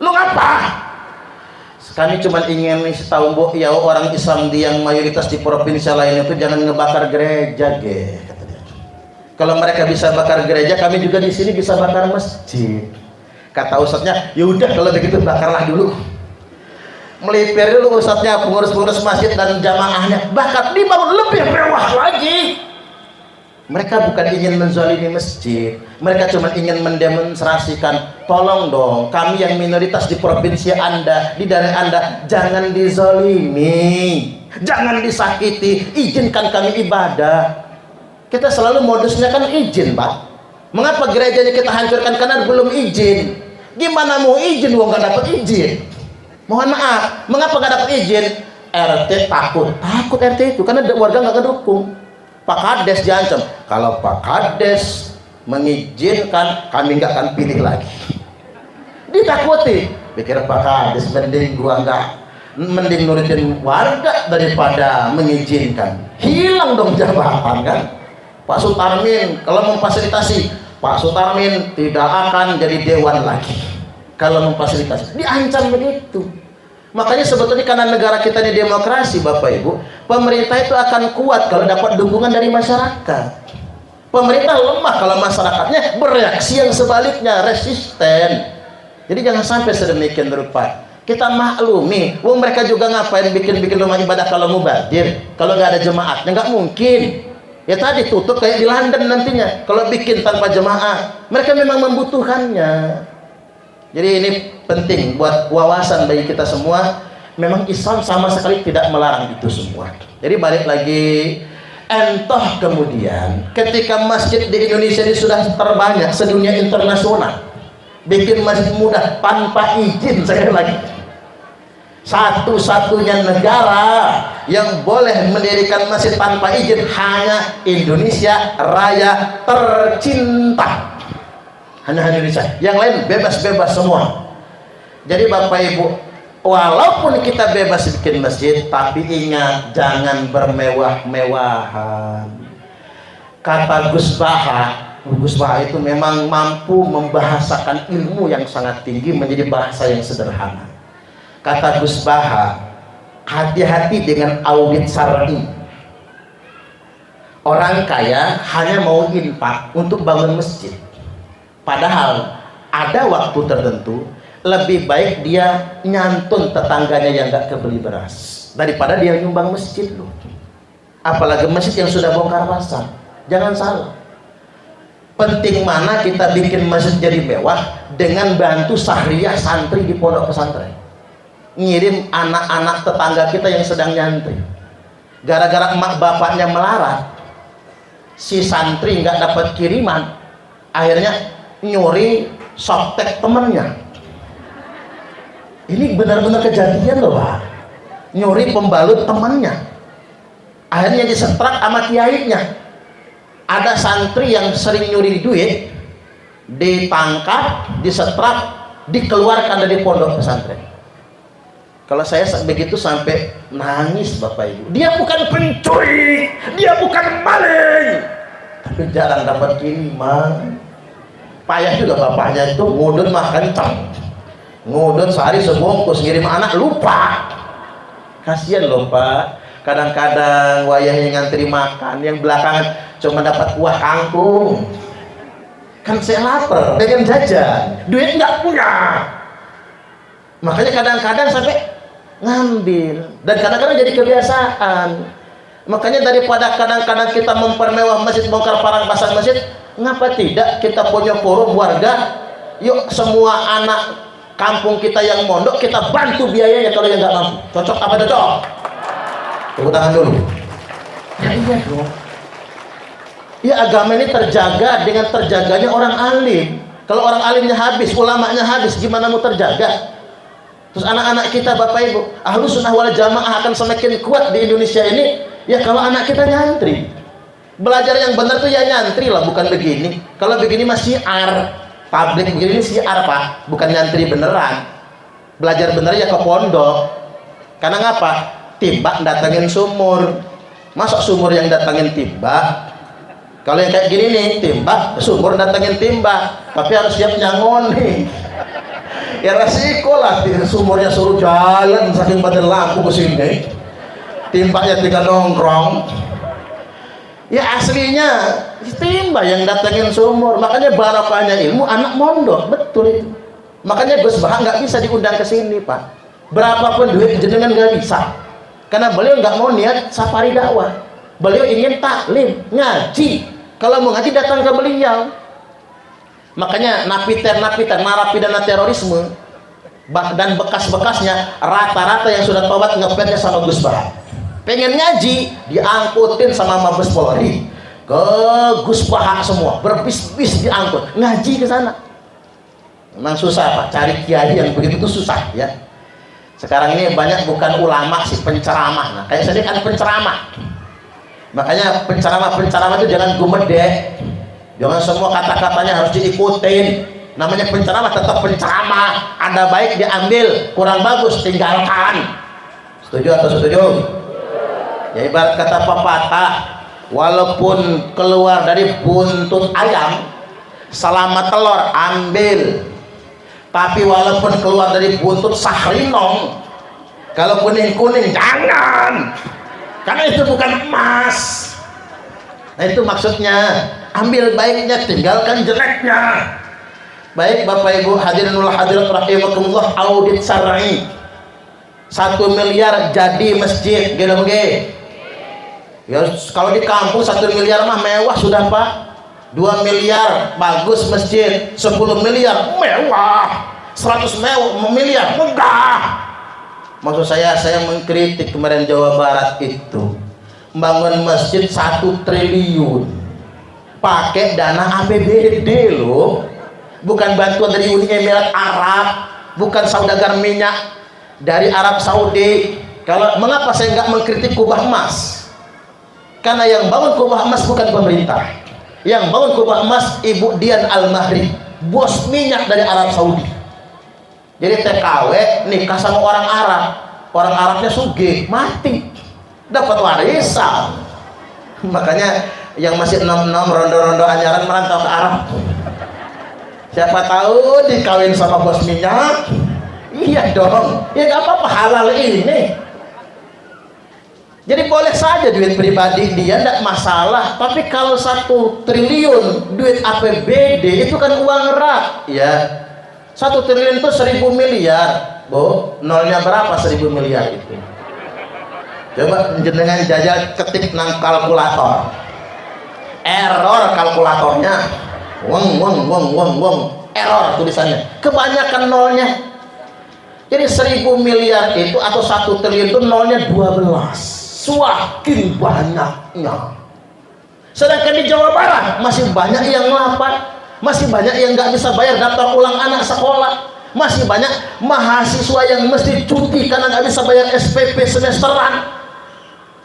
Lu ngapa? Kami cuma ingin tahu Bu, ya orang Islam yang mayoritas di provinsi lain itu jangan ngebakar gereja, kata dia. Kalau mereka bisa bakar gereja, kami juga di sini bisa bakar masjid. Kata ustadznya, ya udah kalau begitu bakarlah dulu. Melipir dulu ustadznya, pengurus-pengurus masjid dan jamaahnya, bakar, dibangun lebih mewah lagi. Mereka bukan ingin menzalimi masjid, mereka cuma ingin mendemonstrasikan, tolong dong kami yang minoritas di provinsi Anda, di daerah Anda, jangan dizalimi, jangan disakiti, izinkan kami ibadah. Kita selalu modusnya kan izin Pak. Mengapa gerejanya kita hancurkan? Karena belum izin. Gimana mau izin wong gak dapat izin? Mohon maaf, mengapa gak dapat izin? RT takut RT itu karena warga nggak kedukung. Pak Kades diancam, kalau Pak Kades mengizinkan kami nggak akan pilih lagi. Ditakuti, pikir Pak Kades mending nurutin warga daripada mengizinkan. Hilang dong jabatan kan. Pak Sutarmin kalau memfasilitasi, Pak Sutarmin tidak akan jadi dewan lagi kalau memfasilitasi. Diancam begitu. Makanya sebetulnya karena negara kita ini demokrasi Bapak Ibu, pemerintah itu akan kuat kalau dapat dukungan dari masyarakat. Pemerintah lemah kalau masyarakatnya bereaksi yang sebaliknya, resisten. Jadi jangan sampai sedemikian rupa. Kita maklumi, mereka juga ngapain bikin rumah ibadah kalau mubazir, kalau nggak ada jemaatnya nggak mungkin. Ya tadi tutup kayak di London nantinya kalau bikin tanpa jemaah. Mereka memang membutuhkannya. Jadi ini penting buat wawasan bagi kita semua. Memang Islam sama sekali tidak melarang itu semua. Jadi balik lagi, entah kemudian ketika masjid di Indonesia ini sudah terbanyak sedunia internasional, bikin masjid mudah tanpa izin, saya lagi Satu-satunya negara yang boleh mendirikan masjid tanpa izin hanya Indonesia Raya tercinta. Hanya Indonesia, yang lain bebas-bebas semua. Jadi Bapak Ibu, walaupun kita bebas bikin masjid, tapi ingat jangan bermewah-mewahan. Kata Gus Baha itu memang mampu membahasakan ilmu yang sangat tinggi menjadi bahasa yang sederhana. Kata Gus Baha, hati-hati dengan audit syar'i. Orang kaya hanya mau infak untuk bangun masjid, padahal ada waktu tertentu lebih baik dia nyantun tetangganya yang gak kebeli beras daripada dia nyumbang masjid loh. Apalagi masjid yang sudah bongkar pasang. Jangan salah, penting mana kita bikin masjid jadi mewah dengan bantu sahriyah santri di pondok pesantren, ngirim anak-anak tetangga kita yang sedang nyantri. Gara-gara emak bapaknya melarat, si santri nggak dapat kiriman, akhirnya nyuri softtek temennya. Ini benar-benar kejadian loh Pak, nyuri pembalut temannya, akhirnya disetrak sama kiainya. Ada santri yang sering nyuri duit ditangkap, disetrak, dikeluarkan dari pondok pesantren. Kalau saya begitu sampai nangis Bapak Ibu. Dia bukan pencuri, dia bukan maling, tapi jarang dapat kiriman. Payah juga bapaknya itu, ngudun mah kencang, ngudun sehari sebungkus, ngirim anak lupa. Kasihan loh Pak. Kadang-kadang wayahnya ngantri makan, yang belakangan cuma dapat kuah kangkung. Kan saya lapar, pengen jajan, duit nggak punya. Makanya kadang-kadang sampai ngambil, dan kadang-kadang jadi kebiasaan. Makanya daripada kadang-kadang kita mempermewah masjid, bongkar pasang masjid, ngapa tidak kita punya forum warga, yuk semua anak kampung kita yang mondok kita bantu biayanya kalau yang nggak mampu. Cocok apa cocok? Tepuk tangan dulu. Ya iya dong. Ya agama ini terjaga dengan terjaganya orang alim. Kalau orang alimnya habis, ulamanya habis, gimana mau terjaga? Terus anak-anak kita Bapak Ibu, Ahlus Sunnah wal Jamaah akan semakin kuat di Indonesia ini ya kalau anak kita nyantri. Belajar yang benar tuh ya nyantri lah, bukan begini. Kalau begini masih syiar, tabligh begini syiar Pak, bukan nyantri beneran. Belajar bener ya ke pondok. Karena ngapa? Timbak datangin sumur. Masa sumur yang datangin timbak? Kalau yang kayak gini nih, timbak, sumur datangin timbak, tapi harus siap nyangon nih. Ya resiko lah, sumurnya suruh jalan saking badan lampu ke sini, timbaknya tinggal nongkrong. Ya aslinya timbak yang datangin sumur. Makanya barokahnya ilmu anak mondok, betul itu. Makanya Gus Baha nggak bisa diundang ke sini Pak. Berapapun duit jenengan nggak bisa, karena beliau nggak mau niat safari dakwah. Beliau ingin taklim, ngaji. Kalau mau ngaji datang ke beliau. Makanya napiter narapidana terorisme dan bekas-bekasnya rata-rata yang sudah tobat ngefans sama Gus Baha. Pengen ngaji diangkutin sama Mabes Polri ke Gus Baha semua, berbis-bis diangkut ngaji ke sana. Memang susah Pak, cari kiai yang begitu susah ya. Sekarang ini banyak bukan ulama sih, penceramah. Nah, kayak saya kan penceramah. Makanya penceramah itu jangan gumedek, jangan semua kata-katanya harus diikutin. Namanya penceramah tetap penceramah, ada baik diambil, kurang bagus tinggalkan. Setuju atau setuju? Ya ibarat kata pepatah, walaupun keluar dari buntut ayam selama telur ambil, tapi walaupun keluar dari buntut sahrinong, kalau kuning-kuning jangan, karena itu bukan emas. Nah itu maksudnya, ambil baiknya, tinggalkan jeleknya. Baik Bapak Ibu hadirin wal hadirat rahimakumullah, audit syar'i 1 miliar jadi masjid, gede. Ya kalau di kampung 1 miliar mah mewah sudah Pak. 2 miliar bagus masjid, 10 miliar mewah, 100 miliar megah. Maksud saya mengkritik kemarin Jawa Barat itu membangun masjid 1 triliun pakai dana APBD loh, bukan bantuan dari Uni Emirat Arab, bukan saudagar minyak. dari Arab Saudi. Kalau mengapa saya nggak mengkritik kubah emas? Karena yang bangun kubah emas bukan pemerintah. Yang bangun kubah emas Ibu Dian Al-Mahri, bos minyak dari Arab Saudi. Jadi TKW nikah sama orang Arab, orang Arabnya sugih, mati, dapat warisan. Makanya yang masih nom-nom rondo-rondo anyaran merantau ke Arab. Siapa tahu dikawin sama bos minyak. Iya dong, ya nggak apa-apa, halal ini. Jadi boleh saja duit pribadi dia, tidak masalah. Tapi kalau 1 triliun duit APBD itu kan uang rak, ya. 1 triliun itu 1000 miliar, Bu. Nolnya berapa 1000 miliar itu? Coba jenengan jajal ketik nang kalkulator. Error kalkulatornya. Wong. Error tulisannya. Kebanyakan nolnya. Jadi 1000 miliar itu atau 1 triliun itu nolnya 12. Semakin banyaknya. Sedangkan di Jawa Barat masih banyak yang lapar, masih banyak yang nggak bisa bayar daftar ulang anak sekolah, masih banyak mahasiswa yang mesti cuti karena nggak bisa bayar SPP semesteran,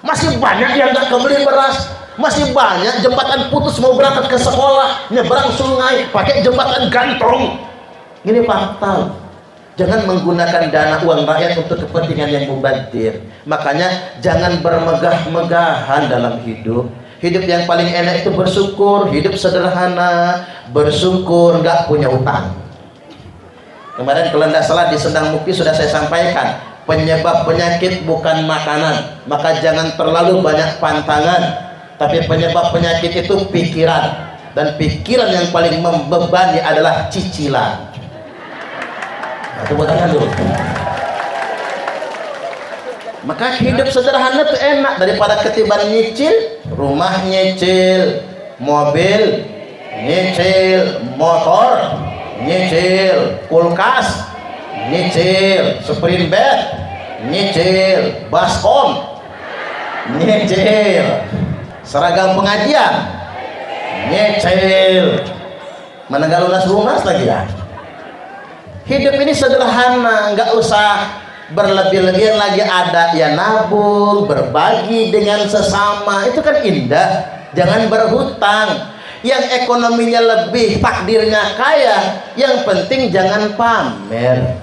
masih banyak yang nggak kebeli beras, masih banyak jembatan putus mau berangkat ke sekolah, nyebrang sungai pakai jembatan gantung. Ini fakta. Jangan menggunakan dana uang rakyat untuk kepentingan yang mubazir. Makanya jangan bermegah-megahan dalam hidup. Hidup yang paling enak itu bersyukur, hidup sederhana, bersyukur, nggak punya utang. Kemarin kalau tidak salah di Sendang Mukti sudah saya sampaikan, penyebab penyakit bukan makanan, maka jangan terlalu banyak pantangan. Tapi penyebab penyakit itu pikiran, dan pikiran yang paling membebani adalah cicilan. Tepuk tangan dulu. Maka hidup sederhana itu enak daripada ketiban nyicil, rumah nyicil, mobil nyicil, motor nyicil, kulkas nyicil, sprint bed nyicil, baskom nyicil, seragam pengajian nyicil, mana nggak lunas lagi ya. Hidup ini sederhana, nggak usah berlebih-lebihan, lagi ada ya nabung, berbagi dengan sesama, itu kan indah. Jangan berhutang. Yang ekonominya lebih, takdirnya kaya, yang penting jangan pamer.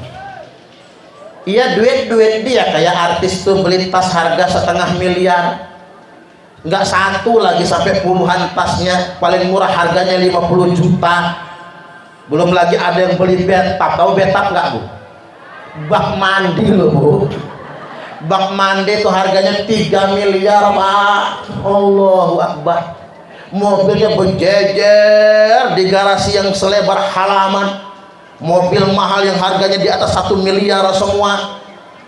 Iya, duit dia kayak artis tuh beli tas harga 1,5 miliar, nggak satu lagi sampai puluhan tasnya, paling murah harganya 50 juta. Belum lagi ada yang beli bathtub. Tahu bathtub nggak, Bu? Bak mandi loh, Bu. Bak mandi itu harganya 3 miliar, Pak. Allahu Akbar. Mobilnya berjejer di garasi yang selebar halaman. Mobil mahal yang harganya di atas 1 miliar semua.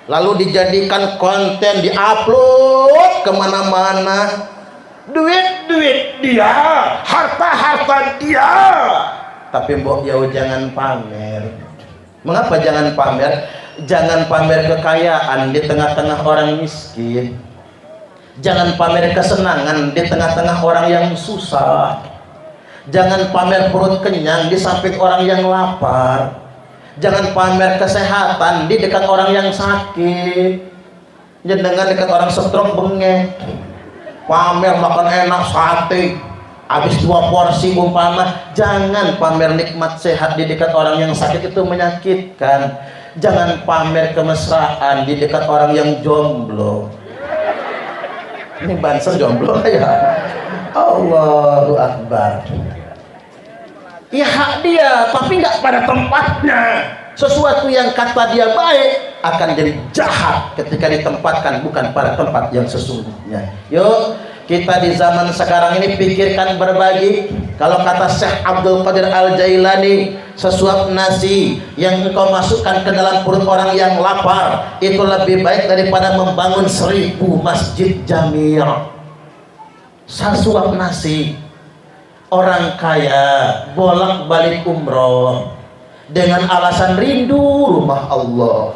Lalu dijadikan konten, diupload kemana-mana. Duit dia, harta dia. Tapi mbok ya jangan pamer. Mengapa jangan pamer? Jangan pamer kekayaan di tengah-tengah orang miskin. Jangan pamer kesenangan di tengah-tengah orang yang susah. Jangan pamer perut kenyang di samping orang yang lapar. Jangan pamer kesehatan di dekat orang yang sakit. Jangan dekat orang stroke bengek. Pamer makan enak sate, habis 2 porsi umpama. Jangan pamer nikmat sehat di dekat orang yang sakit, itu menyakitkan. Jangan pamer kemesraan di dekat orang yang jomblo. Ini banser jomblo ya. Allahu Akbar. Ya hak dia, tapi nggak pada tempatnya. Sesuatu yang kata dia baik akan jadi jahat ketika ditempatkan bukan pada tempat yang sesungguhnya. Yuk kita di zaman sekarang ini pikirkan berbagi. Kalau kata Syekh Abdul Qadir Al-Jailani, sesuap nasi yang engkau masukkan ke dalam perut orang yang lapar itu lebih baik daripada membangun 1000 masjid jami'. Sesuap nasi. Orang kaya bolak-balik umroh dengan alasan rindu rumah Allah,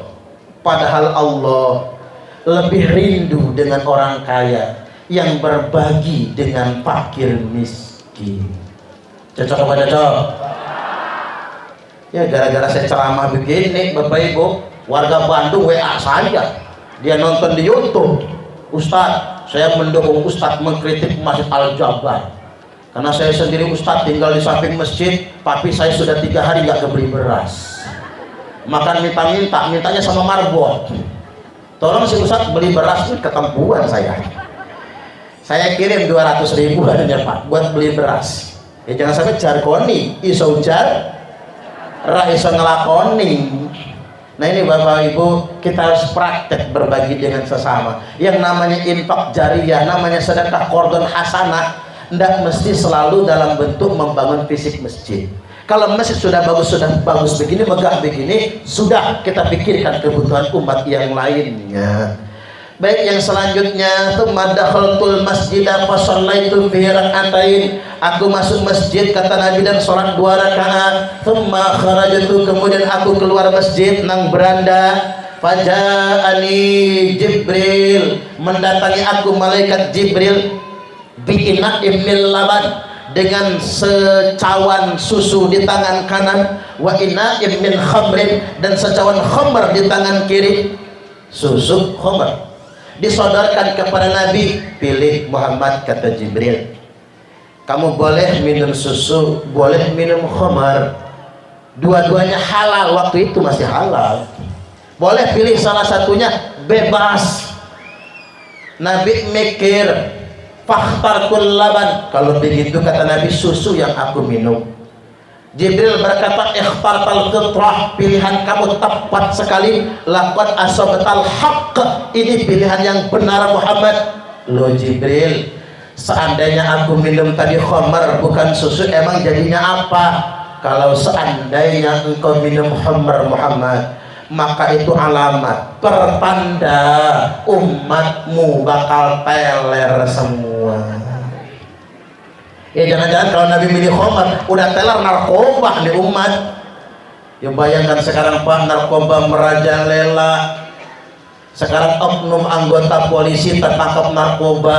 padahal Allah lebih rindu dengan orang kaya yang berbagi dengan fakir miskin. Cocok apa cocok? Ya gara-gara saya ceramah begini Bapak Ibu, warga Bandung WA saya, dia nonton di YouTube, Ustadz saya mendukung Ustadz mengkritik Masjid Al-Jabar karena saya sendiri Ustadz tinggal di samping masjid, tapi saya sudah 3 hari nggak kebeli beras, makan mintanya sama marbot, tolong si Ustadz beli beras, ini ketempuan saya kirim 200 ribuan ya Pak buat beli beras. Ya jangan sampai jargoni iso ujar ra iso ngelakoni. Nah ini Bapak Ibu, kita harus praktek berbagi dengan sesama. Yang namanya infak jariyah, namanya sedekah qardun hasanah, tidak mesti selalu dalam bentuk membangun fisik masjid. Kalau masjid sudah bagus begini, megah begini, sudah kita pikirkan kebutuhan umat yang lainnya. Baik, yang selanjutnya, tsumma dakhaltul masjidah fa shallaitu fihi rak'atain. Aku masuk masjid kata Nabi dan salat 2 rakaat. Tsumma kharajtu, kemudian aku keluar masjid nang beranda. Faja'ani Jibril, mendatangi aku malaikat Jibril bi ina'im min laban, dengan secawan susu di tangan kanan, wa ina'im min khamrin, dan secawan khamr di tangan kiri. Susu khamr disodorkan kepada Nabi. Pilih Muhammad, kata Jibril, kamu boleh minum susu, boleh minum khamar, dua-duanya halal. Waktu itu masih halal, boleh pilih salah satunya, bebas. Nabi mikir, fakhtarkul laban, kalau begitu kata Nabi, susu yang aku minum. Jibril berkata, ikhtartal fitrah, pilihan kamu tepat sekali. Laqad asabatal haqq, ini pilihan yang benar Muhammad. Loh Jibril, seandainya aku minum tadi khamar bukan susu, emang jadinya apa? Kalau seandainya engkau minum khamar Muhammad, maka itu alamat pertanda umatmu bakal teler semua. Ya jangan-jangan kalau Nabi milih khamar udah teler narkoba di umat. Ya bayangkan sekarang Pak, narkoba merajalela. Sekarang oknum anggota polisi tertangkap narkoba.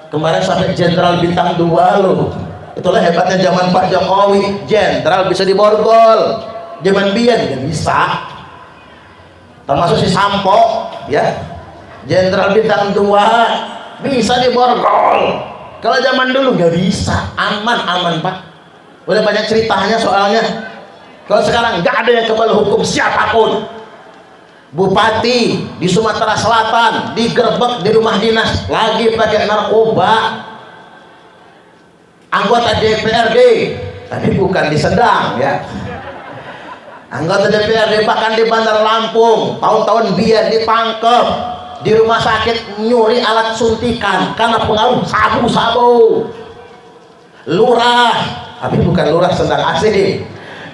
Kemarin sampai jenderal bintang 2 loh. Itulah hebatnya zaman Pak Jokowi, jenderal bisa diborgol. Zaman biyen nggak bisa. Termasuk si Sampo, ya. Jenderal bintang 2 bisa diborgol. Kalau zaman dulu nggak bisa, aman Pak. Udah banyak ceritanya soalnya. Kalau sekarang nggak ada yang kebal hukum siapapun. Bupati di Sumatera Selatan digerebek di rumah dinas lagi pakai narkoba. Anggota DPRD, tapi bukan di Sedang ya. Anggota DPRD bahkan di Bandar Lampung tahun-tahun biar ditangkap. Di rumah sakit nyuri alat suntikan karena pengaruh sabu-sabu. Lurah, tapi bukan lurah Sendang asli,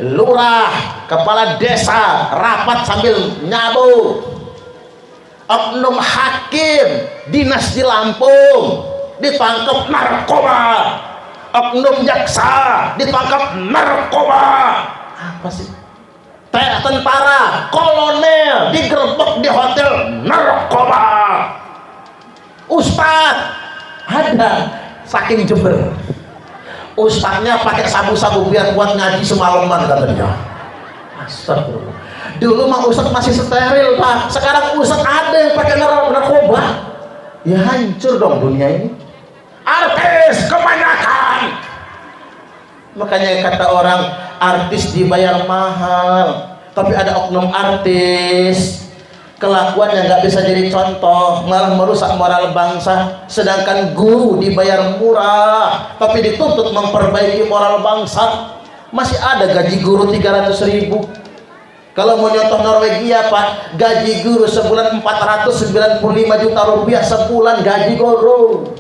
lurah kepala desa rapat sambil nyabu. Oknum hakim dinas di Lampung ditangkap narkoba. Oknum jaksa ditangkap narkoba. Apa sih? Tentara kolonel digerebek di hotel narkoba. Ustadz ada saking Jember, ustadznya pakai sabu-sabu biar kuat ngaji semalaman katanya. Astagfirullah. Dulu mah ustadz masih steril Pak, sekarang ustadz ada yang pakai narkoba. Ya hancur dong dunia ini. Artis kebanyakan. Makanya kata orang, artis dibayar mahal, tapi ada oknum artis kelakuan yang nggak bisa jadi contoh, malah merusak moral bangsa. Sedangkan guru dibayar murah, tapi dituntut memperbaiki moral bangsa. Masih ada gaji guru 300.000. Kalau mau nyontoh Norwegia Pak, gaji guru sebulan 495 juta rupiah sebulan gaji guru.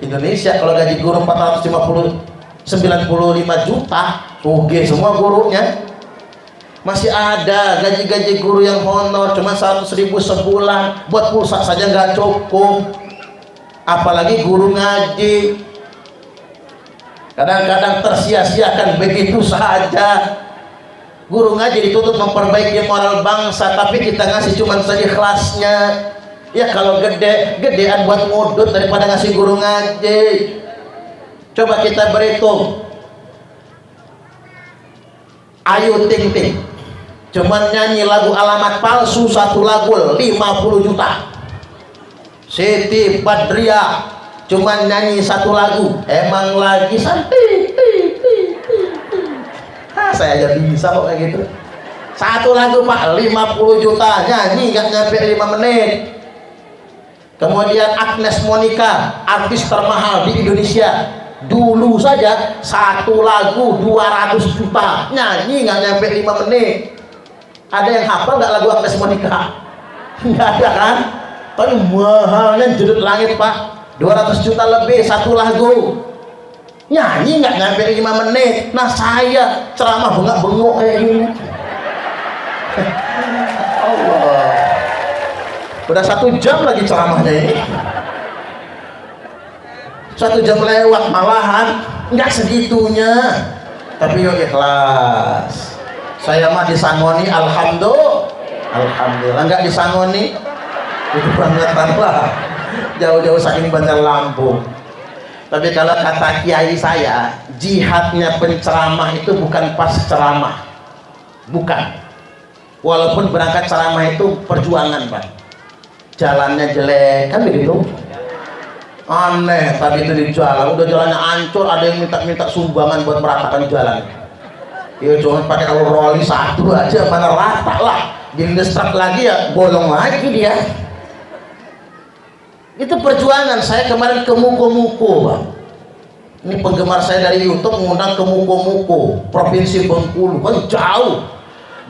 Indonesia kalau gaji guru 495 juta, oke semua gurunya. Masih ada gaji-gaji guru yang honor cuma 100.000 sebulan, buat pulsa saja nggak cukup, apalagi guru ngaji. Kadang-kadang tersia-siakan begitu saja. Guru ngaji dituntut memperbaiki moral bangsa, tapi kita ngasih cuma seikhlasnya. Ya kalau gedean buat ngudut daripada ngasih guru ngaji. Coba kita berhitung. Ayu Ting Ting Cuman nyanyi lagu Alamat Palsu satu lagu 50 juta. Siti Badriah cuman nyanyi satu lagu, emang lagi santai. Saya aja bisa kok kayak gitu. Satu lagu Pak 50 juta, nyanyi nggak nyampe 5 menit. Kemudian Agnes Monica, artis termahal di Indonesia, dulu saja satu lagu 200 juta, nyanyi nggak nyampe 5 menit. Ada yang hafal nggak lagu Agnes Monica? Nggak ada kan? Tapi mahalnya Judul Langit Pak, 200 juta lebih satu lagu, nyanyi nggak nyampe 5 menit. Nah saya ceramah bengak-bengok kayak gini. Allah, udah 1 jam lagi ceramahnya ini, 1 jam lewat malahan, nggak segitunya. Tapi yuk ikhlas. Saya mah disangoni, alhamdulillah. Nggak disangoni itu bangetan lah, jauh-jauh saking Bandar Lampung. Tapi kalau kata kiai saya, jihadnya penceramah itu bukan pas ceramah, bukan. Walaupun berangkat ceramah itu perjuangan Pak, jalannya jelek kan begitu. Aneh tadi itu di jalan, udah jalannya hancur, ada yang minta sumbangan buat meratakan jalan. Ya cuma pakai rolly satu aja, mana rata lah, diinstrak lagi ya bolong lagi dia. Itu perjuangan. Saya kemarin ke Muko-Muko Bang. Ini penggemar saya dari YouTube mengundang ke Muko-Muko, Provinsi Bengkulu, kan jauh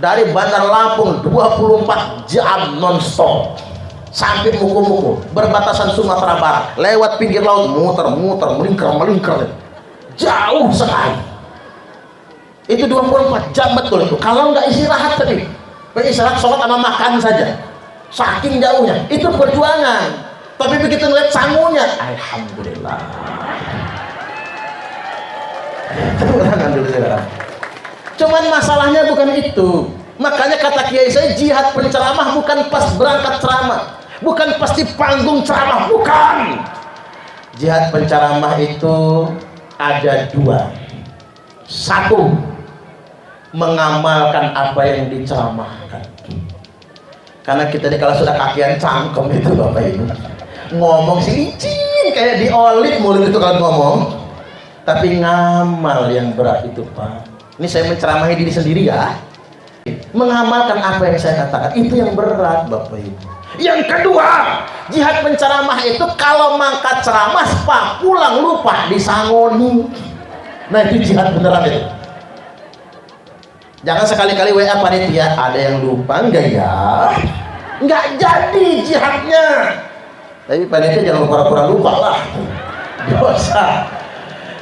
dari Bandar Lampung, 24 jam non-stop sampai Muko-Muko, berbatasan Sumatera Barat, lewat pinggir laut, muter-muter, melingkar, jauh sekali. Itu 24 jam betul itu. Kalau nggak istirahat tadi, istirahat sholat sama makan saja, saking jauhnya. Itu perjuangan. Tapi begitu ngeliat sangunya, alhamdulillah. Alhamdulillah. Cuman masalahnya bukan itu. Makanya kata kiai saya, jihad penceramah bukan pas berangkat ceramah, bukan pas di panggung ceramah, bukan. Jihad penceramah itu ada 2. 1, mengamalkan apa yang diceramahkan. Karena kita ini kalau sudah kakian cangkem itu Bapak Ibu, ngomong sih licin kayak diolit mulut itu kalau ngomong, tapi ngamal yang berat itu Pak. Ini saya menceramahi diri sendiri ya, mengamalkan apa yang saya katakan itu yang berat Bapak Ibu. Yang kedua, jihad penceramah itu kalau mangkat ceramah Pak pulang lupa disangoni. Nah itu jihad beneran itu. Jangan sekali-kali WA panitia, ada yang lupa enggak ya, nggak jadi jihadnya. Tapi panitia jangan pura-pura lupa lah, dosa.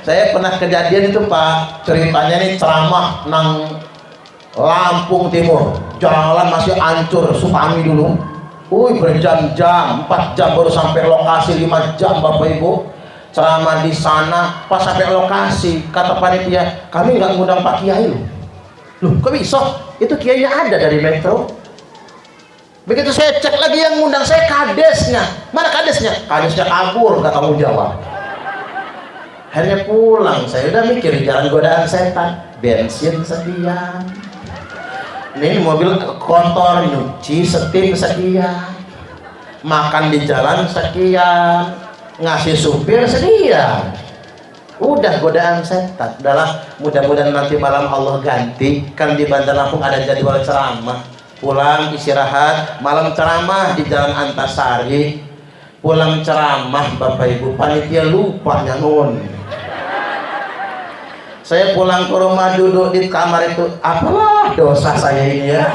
Saya pernah kejadian itu Pak, ceritanya nih ceramah nang Lampung Timur, jalan masih hancur, Supami dulu. Berjam-jam, 4 jam baru sampai lokasi, 5 jam Bapak Ibu. Ceramah di sana, pas sampai lokasi, kata panitia, kami nggak ngundang Pak Kiai loh. Loh, kok bisa? Itu kiainya ada dari Metro. Begitu saya cek lagi yang ngundang saya kadesnya. Mana kadesnya? Kadesnya kabur, gak tanggung jawab. Akhirnya pulang, saya udah mikir jalan godaan setan, bensin sekian. Ini mobil kotor, nyuci setim sekian. Makan di jalan sekian, ngasih supir sekian. Udah godaan setan. Udahlah, mudah-mudahan nanti malam Allah ganti. Kan di Bandar Lampung ada jadwal ceramah. Pulang istirahat, malam ceramah di Jalan Antasari. Pulang ceramah Bapak Ibu, panitia lupa nyangun. Saya pulang ke rumah, duduk di kamar itu, apalah dosa saya ini ya.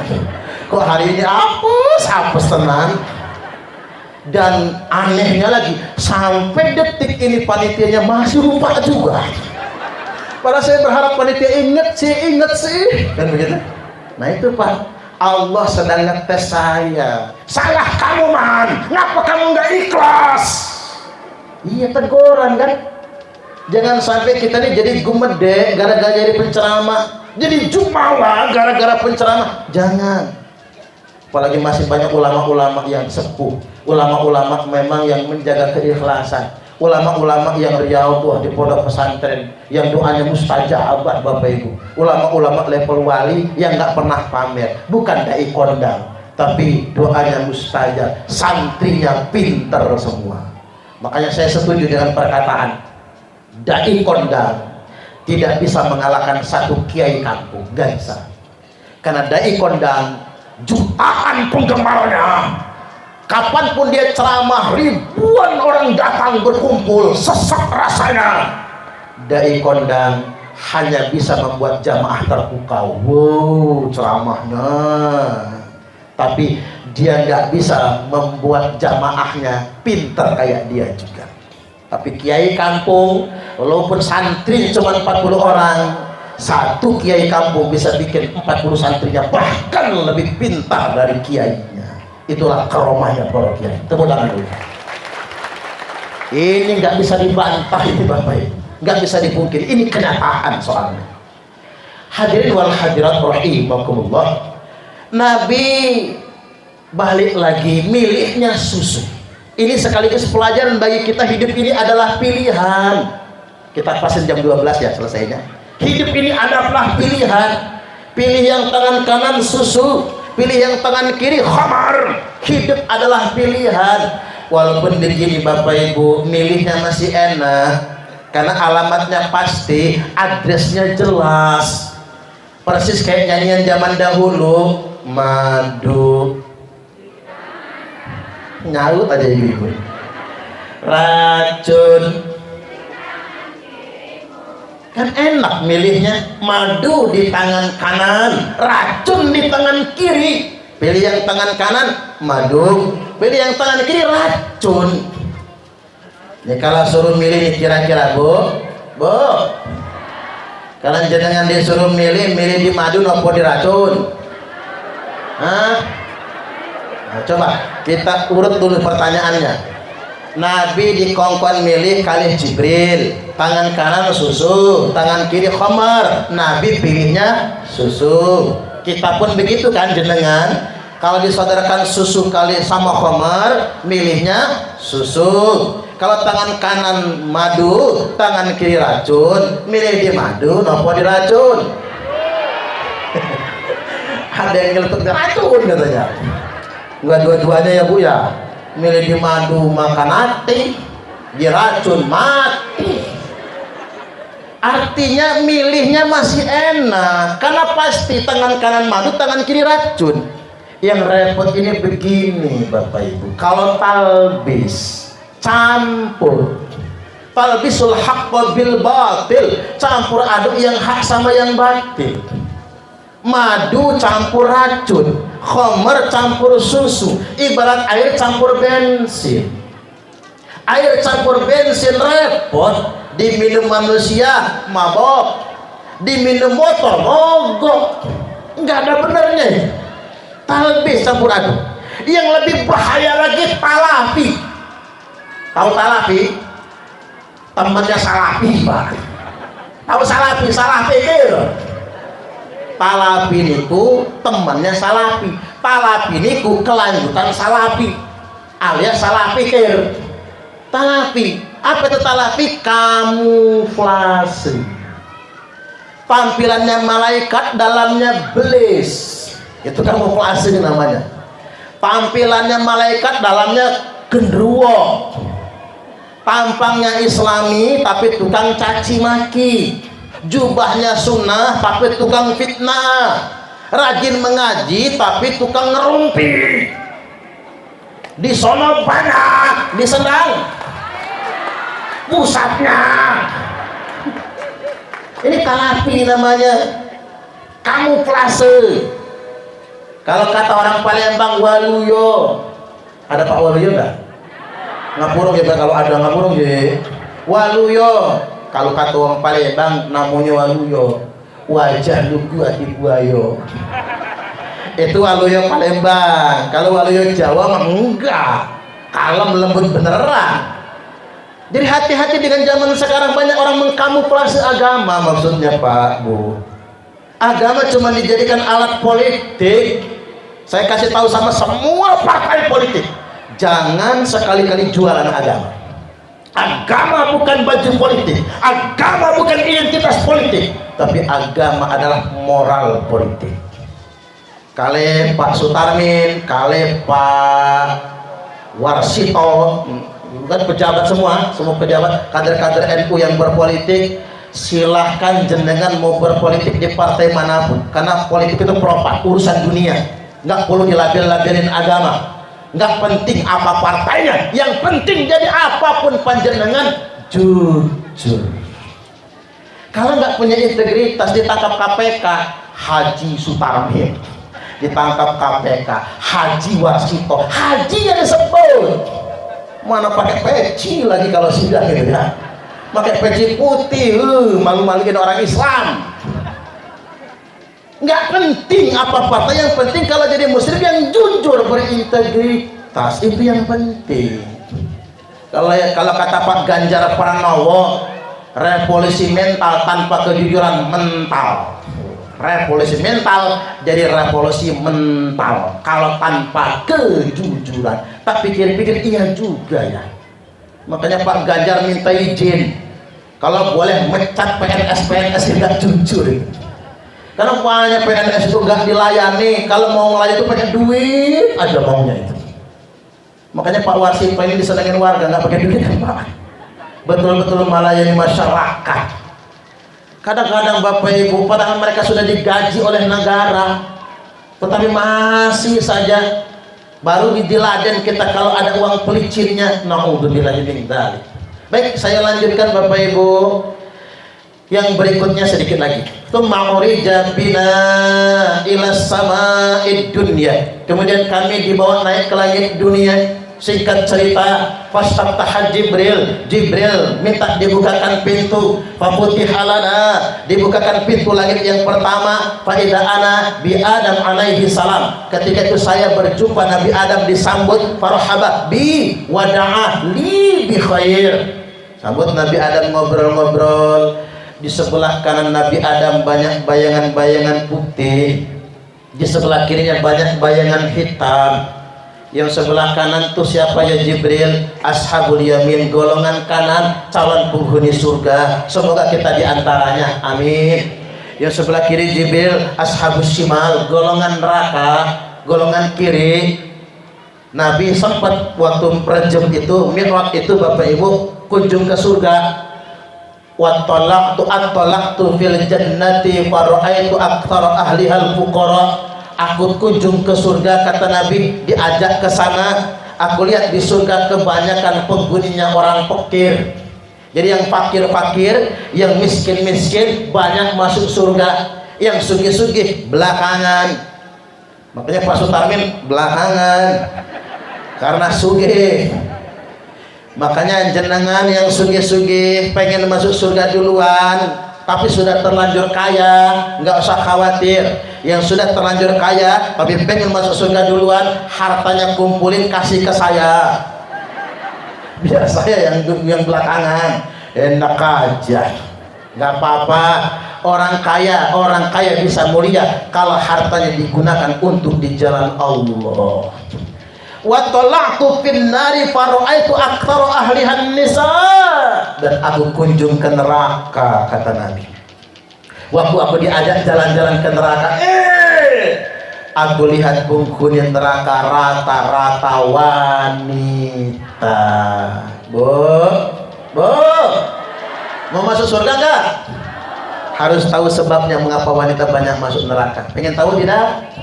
Kok hari ini apes tenang. Dan anehnya lagi, sampai detik ini panitianya masih lupa juga. Padahal saya berharap panitia inget sih, kan begitu. Nah itu Pak, Allah sedang ngetes saya. Salah kamu Man, ngapa kamu nggak ikhlas? Iya teguran kan. Jangan sampai kita nih jadi gumede gara-gara jadi penceramah, jadi jumawa gara-gara penceramah. Jangan. Apalagi masih banyak ulama-ulama yang sepuh, ulama-ulama memang yang menjaga keikhlasan, ulama-ulama yang riyadhah di pondok pesantren yang doanya mustajab Bapak Ibu, ulama-ulama level wali yang nggak pernah pamer, bukan dai kondang tapi doanya mustajab, santrinya pinter semua. Makanya saya setuju dengan perkataan dai kondang tidak bisa mengalahkan satu kiai kampung, gak bisa. Karena dai kondang jutaan penggemarnya, kapanpun dia ceramah ribuan orang datang berkumpul, sesak rasanya. Dai kondang hanya bisa membuat jamaah terpukau. Wow, ceramahnya, tapi dia nggak bisa membuat jamaahnya pinter kayak dia juga. Tapi kiai kampung, walaupun santri cuma 40 orang, satu kiai kampung bisa bikin 40 santrinya bahkan lebih pintar dari kiainya. Itulah karomahnya para kiai. Tepuk tangan dulu. Ini nggak bisa dibantah ini Bapak Ibu, nggak bisa dipungkiri, ini kenyataan soalnya. Hadirin wal hadirat rahimakumullah, Nabi balik lagi milihnya susu. Ini sekaligus pelajaran bagi kita, hidup ini adalah pilihan. Kita pasin jam 12 ya selesainya. Hidup ini adalah pilihan. Pilih yang tangan kanan susu, pilih yang tangan kiri khamar. Hidup adalah pilihan. Walaupun begini Bapak Ibu, milihnya masih enak karena alamatnya pasti, adresnya jelas. Persis kayak nyanyian zaman dahulu, madu nyaut aja ibu, racun. Kan enak milihnya, madu di tangan kanan, racun di tangan kiri. Pilih yang tangan kanan madu, pilih yang tangan kiri racun. Ya kalau suruh milih nih kira-kira Bu, kalian jenengan disuruh milih di madu nopo di racun? Hah? Nah, coba kita urut dulu pertanyaannya. Nabi dikongkon milih kali Jibril, tangan kanan susu, tangan kiri khamar. Nabi pilihnya susu. Kita pun begitu kan jenengan, kalau disaudarakan susu kali sama khamar, milihnya susu. Kalau tangan kanan madu, tangan kiri racun, milih di madu nopo di racun? Ada yang nyeletuk racun katanya. Enggak dua-duanya ya Bu ya. Milih di madu makan mati, di racun mati. Artinya milihnya masih enak karena pasti tangan kanan madu, tangan kiri racun. Yang repot ini begini Bapak Ibu, kalau talbis campur, talbisul haqq bil batil, campur aduk yang hak sama yang batil. Madu campur racun, khamar campur susu, ibarat air campur bensin. Air campur bensin repot, diminum manusia mabok, diminum motor mogok, nggak ada benernya. Talbis campur aduk. Yang lebih bahaya lagi talapi. Tahu talapi? Temannya salapi Pak. Tahu salapi gitu. Talapi niku temannya salapi. Talapi niku kelanjutan salapi, alias salah pikir. Talapi, apa itu talapi? Kamuflase. Tampilannya malaikat, dalamnya belis. Itu kamuflase namanya. Tampilannya malaikat, dalamnya genderuwo. Tampangnya islami tapi tukang caci maki. Jubahnya sunnah tapi tukang fitnah, rajin mengaji tapi tukang ngerumpi. Di sono banyak, di Sendang pusatnya. Ini talapi namanya, kamuflase. Kalau kata orang Palembang waluyo, ada Pak Waluyo nggak? Ngapurung ya kalau ada, ngapurung ya. Waluyo. Kalau kata orang Palembang namanya waluyo, wajah lugu ati buayo. Itu waluyo Palembang. Kalau waluyo Jawa mah enggak, kalem lembut beneran. Jadi hati-hati dengan zaman sekarang, banyak orang mengkamuflase agama. Maksudnya Pak Bu, agama cuma dijadikan alat politik. Saya kasih tahu sama semua partai politik, jangan sekali-kali jualan agama. Agama bukan baju politik, agama bukan identitas politik, tapi agama adalah moral politik. Kali Pak Sutarmin, kali Pak Warsito, kan pejabat semua pejabat, kader-kader NU yang berpolitik, silahkan jenengan mau berpolitik di partai manapun, karena politik itu propak, urusan dunia, nggak perlu dilabel-labelin agama. Nggak penting apa partainya, yang penting jadi apapun panjenengan jujur. Kalau nggak punya integritas, ditangkap KPK, Haji Sutarmin, ditangkap KPK, Haji Warsito, Haji yang disebut, mana pakai peci lagi kalau sidang gitu ya, pakai peci putih, malu-maluin orang Islam. Nggak penting apa partai, yang penting kalau jadi muslim yang jujur, berintegritas, itu yang penting. Kalau kata Pak Ganjar Pranowo, revolusi mental tanpa kejujuran mental. Revolusi mental jadi revolusi mental kalau tanpa kejujuran. Tapi pikir-pikir iya juga ya. Makanya Pak Ganjar minta izin kalau boleh mecat PNS tidak jujur itu. Karena banyak PNS itu nggak dilayani, kalau mau melayani itu pakai duit aja maunya itu. Makanya Pak Warsito ini disenengin warga, nggak pakai duit kan Pak, betul-betul melayani masyarakat. Kadang-kadang Bapak Ibu, padahal mereka sudah digaji oleh negara, tetapi masih saja baru diladen kita kalau ada uang pelicinnya. Naudzubillah min dzalik. Baik, saya lanjutkan Bapak Ibu. Yang berikutnya sedikit lagi. Tsumma urija bina ila sama'id dunya. Kemudian kami dibawa naik ke langit dunia. Singkat cerita, fastaftaha Jibril. Jibril minta dibukakan pintu. Fafutiha lana, dibukakan pintu langit yang pertama. Fa idza ana bi Adam alaihi salam. Ketika itu saya berjumpa Nabi Adam, disambut farhaba bi wa da'a li bi khair. Sambut Nabi Adam, ngobrol-ngobrol. Di sebelah kanan Nabi Adam banyak bayangan-bayangan putih, di sebelah kirinya banyak bayangan hitam. Yang sebelah kanan tuh siapa ya? Jibril, ashabul yamin, golongan kanan calon penghuni surga, semoga kita diantaranya, amin. Yang sebelah kiri Jibril, ashabus shimal, golongan neraka, golongan kiri. Nabi sempat waktu perjam itu, mi'raj itu Bapak Ibu, kunjung ke surga. Wa talaqtu fil jannati fa ra'aitu aktsara ahliha al-fuqara. Aku kunjung ke surga, kata Nabi, diajak ke sana, aku lihat di surga kebanyakan penghuninya orang fakir. Jadi yang fakir-fakir, yang miskin-miskin banyak masuk surga, yang sugih-sugih belakangan. Makanya Pak Sutarmin belakangan karena sugih. Makanya jenengan yang sugih-sugih pengen masuk surga duluan, tapi sudah terlanjur kaya, nggak usah khawatir. Yang sudah terlanjur kaya tapi pengen masuk surga duluan, hartanya kumpulin kasih ke saya, biar saya yang belakangan. Enak aja, nggak apa-apa. Orang kaya bisa mulia kalau hartanya digunakan untuk di jalan Allah. Wa talaqtu fin nari faraitu aktsara ahlihan nisa. Dan aku kunjung ke neraka, kata Nabi. Waktu aku diajak jalan-jalan ke neraka, aku lihat penghuni neraka rata-rata wanita. Bu, mau masuk surga enggak? Harus tahu sebabnya mengapa wanita banyak masuk neraka. Pengen tahu tidak?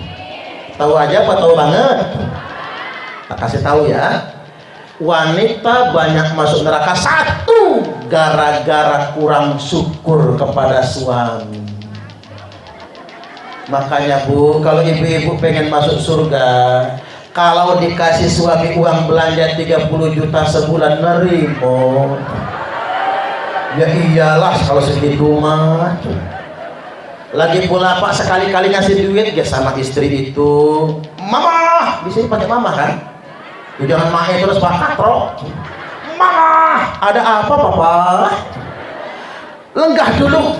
Tahu aja apa tahu banget? Tak kasih tahu ya. Wanita banyak masuk neraka, satu, gara-gara kurang syukur kepada suami. Makanya Bu, kalau ibu-ibu pengen masuk surga, kalau dikasih suami uang belanja 30 juta sebulan, nerimo. Ya iyalah kalau segitu mah. Lagi pula Pak, sekali-kali ngasih duit ya sama istri itu, mama, di sini pakai mama kan? Ya, jangan main terus Pak Katro. Mama, ada apa Papa? Lenggah dulu,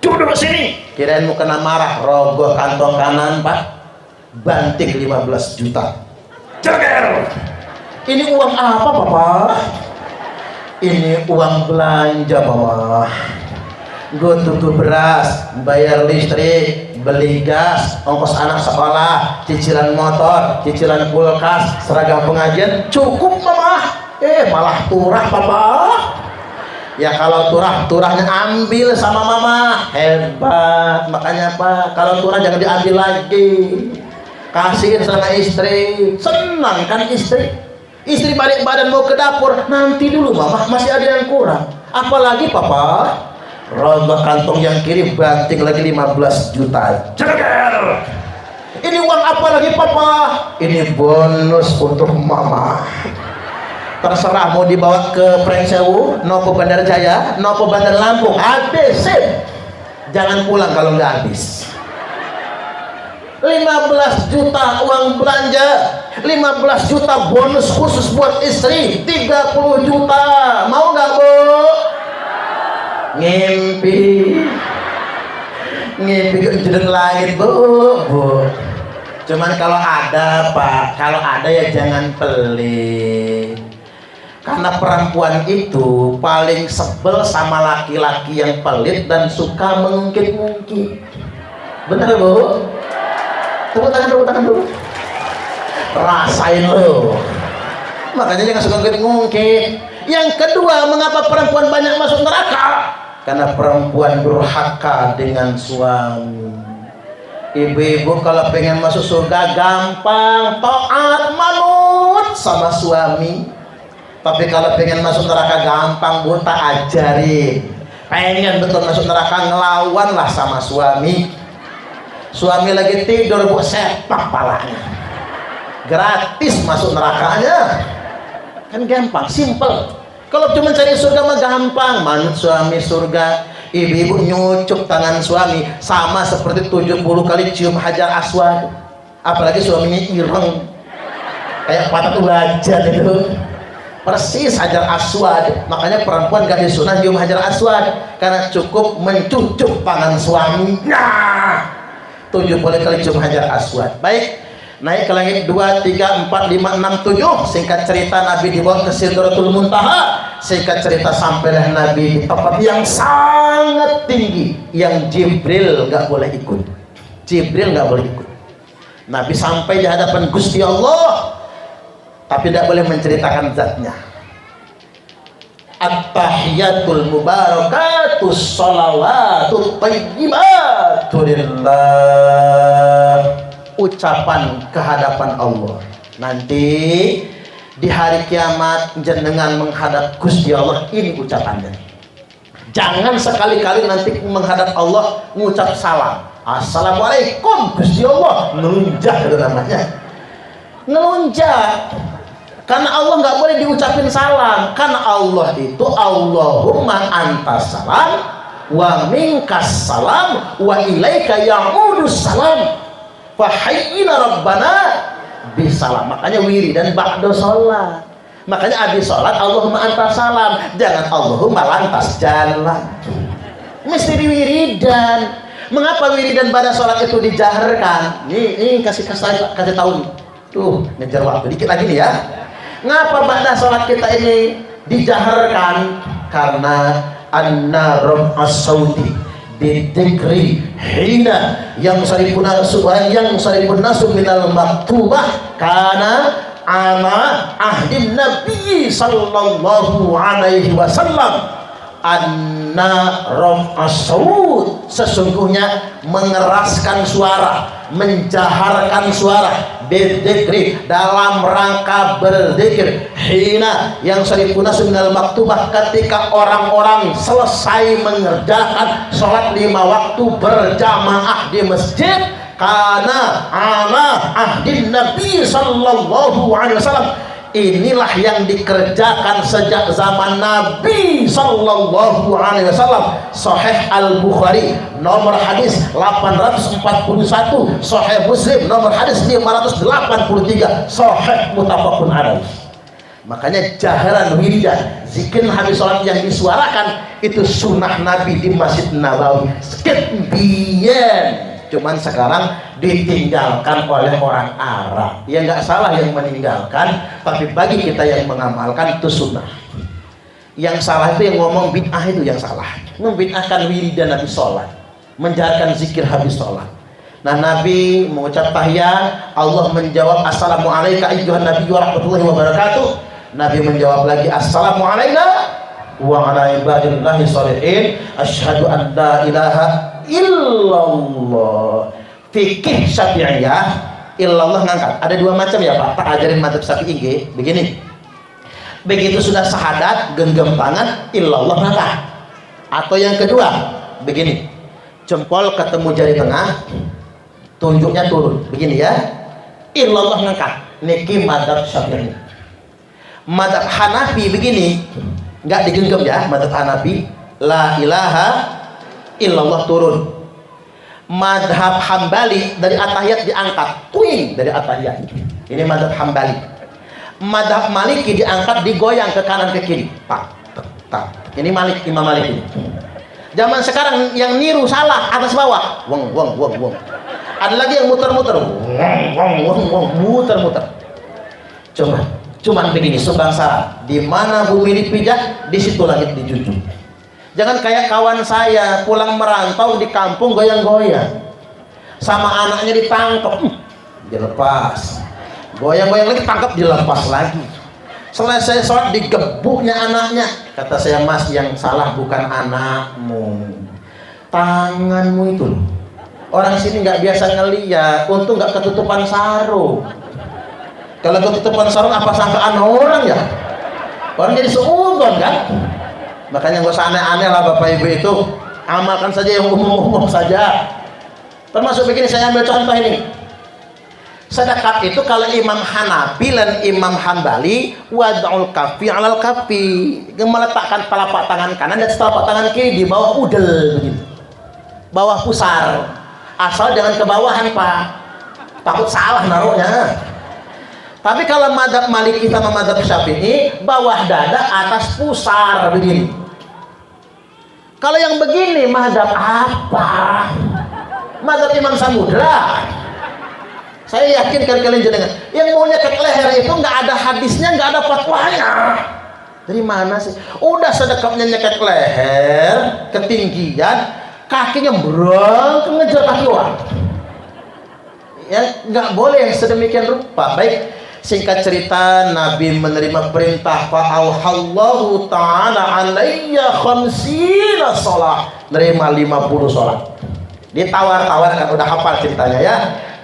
duduk sini. Kirain mau kena marah, rogoh kantong kanan Pak, banting 15 juta. Ceger. Ini uang apa Papa? Ini uang belanja mama, gue tutup beras, bayar listrik, beli gas, ongkos anak sekolah, cicilan motor, cicilan kulkas, seragam pengajian, cukup mama. Malah turah papa. Ya kalau turahnya ambil sama mama, hebat. Makanya pak, kalau turah jangan diambil lagi, kasihin sama istri. Senang kan istri. Istri balik badan mau ke dapur, nanti dulu mama, masih ada yang kurang. Apalagi papa, roda kantong yang kiri banting lagi 15 juta. Ceger. Ini uang apa lagi papa? Ini bonus untuk mama. Terserah mau dibawa ke Prengsewu, Nopo Bandar Jaya, Nopo Bandar Lampung, habisin. Jangan pulang kalau nggak habis. 15 juta uang belanja, 15 juta bonus khusus buat istri, 30 juta. Mau nggak bu? Ngimpi kejadian langit bu. Cuman kalau ada pak, kalau ada ya jangan pelit. Karena perempuan itu paling sebel sama laki-laki yang pelit dan suka mengungkit-ungkit. Bener bu? Tepuk tangan dulu. Rasain lo. Makanya jangan suka ngungkit. Yang kedua, mengapa perempuan banyak masuk neraka? Karena perempuan durhaka dengan suami. Ibu-ibu kalau pengen masuk surga gampang, taat manut sama suami. Tapi kalau pengen masuk neraka gampang, bu, tak ajarin. Pengen betul masuk neraka, ngelawanlah sama suami. Suami lagi tidur, bu, sepak palanya. Gratis masuk nerakanya. Kan gampang, simple. Kalau cuma cari surga mah gampang. Manut suami surga. Ibu-ibu nyucuk tangan suami sama seperti 70 kali cium hajar aswad. Apalagi suaminya ireng kayak patah wajah itu. Persis hajar aswad. Makanya perempuan gak disunah cium hajar aswad, karena cukup mencucuk tangan suami. Nah, 70 kali cium hajar aswad. Baik, naik ke langit 2, 3, 4, 5, 6, 7. Singkat cerita Nabi dibawa ke Sidratul Muntaha. Singkat cerita sampailah Nabi di tempat yang sangat tinggi, yang Jibril nggak boleh ikut. Jibril nggak boleh ikut. Nabi sampai di hadapan Gusti Allah, tapi tidak boleh menceritakan zatnya. At-tahiyatul mubarakatus sholawatut thayyibatu lillah. Ucapan kehadapan Allah. Nanti di hari kiamat jenengan menghadap Gusti Allah, ini ucapannya. Jangan sekali-kali nanti menghadap Allah mengucap salam. Assalamualaikum Gusti Allah. Nelunjak itu namanya. Nelunjak. Karena Allah nggak boleh diucapin salam. Karena Allah itu Allahumma antas salam wa minkas salam wa ilaika ya'udus salam. Fahayyina rabbana bisalam. Makanya wiri dan ba'da sholat. Makanya abis sholat Allahumma antas salam. Jangan Allahumma lantas jalan. Mesti diwiridan. Mengapa wiridan pada sholat itu dijaharkan? Ini kasih tahu nih. Tuh ngejar waktu dikit lagi nih ya. Ngapa pada sholat kita ini dijaharkan? Karena an-narum as-sauti bidikri hina yang saripun nasu minal maktubah karena ana ahdin nabi sallallahu alaihi wasallam. Anna raf'as-saut, sesungguhnya mengeraskan suara, menjaharkan suara, bidzikri, dalam rangka berzikir, hina yang sarifuna minal maktubah, ketika orang-orang selesai mengerjakan sholat 5 waktu berjamaah di masjid. Karena ana ahdin nabi sallallahu alaihi wasallam, inilah yang dikerjakan sejak zaman Nabi sallallahu alaihi wasallam. Sahih Al-Bukhari nomor hadis 841, Sahih Muslim nomor hadis 583, Sahih muttafaqun alaih. Makanya jaharan wiridan, zikir habis sholat yang disuarakan itu sunnah Nabi di Masjid Nabawi. Sekian. Cuman sekarang ditinggalkan oleh orang Arab. Ya nggak salah yang meninggalkan, tapi bagi kita yang mengamalkan itu sunnah. Yang salah itu yang ngomong bid'ah, itu yang salah. Membid'ahkan wiridan Nabi sholat, menjalankan zikir habis sholat. Nah, Nabi mengucap tahiyat, Allah menjawab assalamualaikum ayyuhan nabi wa rahmatullahi wa barakatuh. Nabi menjawab lagi assalamualaikum wa ala ibadillahi sholihin asyhadu an la ilaha illallah. Fikih syafi'iyah, illallah ngangkat. Ada dua macam ya Pak, tak ajarin madzhab Syafi'i begini. Begitu sudah syahadat, genggam tangan, illallah ngangkat. Atau yang kedua, begini, jempol ketemu jari tengah, tunjuknya turun, begini ya, illallah ngangkat. Niki madzhab Syafi'i. Madzhab Hanafi begini, nggak digenggam ya, madzhab Hanafi, la ilaha illallah turun. Madzhab Hambali dari atahiyat diangkat, tuing dari atahiyat. Ini madzhab Hambali. Madzhab Maliki diangkat, digoyang ke kanan ke kiri, tak, tak. Ini Malik, Imam Malik ini. Zaman sekarang yang niru salah, atas bawah, wong. Ada lagi yang muter-muter, wong, muter-muter. Cuman begini, sebangsa, di mana bumi dipijak, di situ langit dijunjung. Jangan kayak kawan saya pulang merantau di kampung goyang-goyang, sama anaknya ditangkap, dilepas. Goyang-goyang lagi, tangkap, dilepas lagi. Selesai sholat digebuknya anaknya. Kata saya, Mas, yang salah bukan anakmu, tanganmu itu. Orang sini nggak biasa ngeliat, untung nggak ketutupan sarung. Kalau ketutupan sarung apa sangkaan orang ya? Orang jadi seudon kan? Makanya nggak usah aneh-aneh lah Bapak Ibu itu. Amalkan saja yang umum-umum saja. Termasuk begini, saya ambil contoh ini. Sedekah itu kalau Imam Hanafi dan Imam Hambali, wad'ul kafi 'alal kafi, meletakkan telapak tangan kanan dan telapak tangan kiri di bawah udel begitu. Bawah pusar. Asal jangan ke bawahan, Pak. Takut salah naruhnya. Tapi kalau madzhab Maliki sama madzhab Syafi'i, bawah dada atas pusar begini. Kalau yang begini madzhab apa? Madzhab Imam Samudra. Saya yakin kalian jenengan yang mau nyekek leher itu nggak ada hadisnya, nggak ada fatwanya. Dari mana sih? Udah sedekapnya nyekek leher, ketinggian, kakinya berangkat ngejar kaki orang. Ya nggak boleh yang sedemikian rupa. Baik, singkat cerita, Nabi menerima perintah fa'auhallahu ta'ala alayya khamsina sholat, nerima 50 sholat. Ditawar-tawar kan, udah hafal ceritanya ya,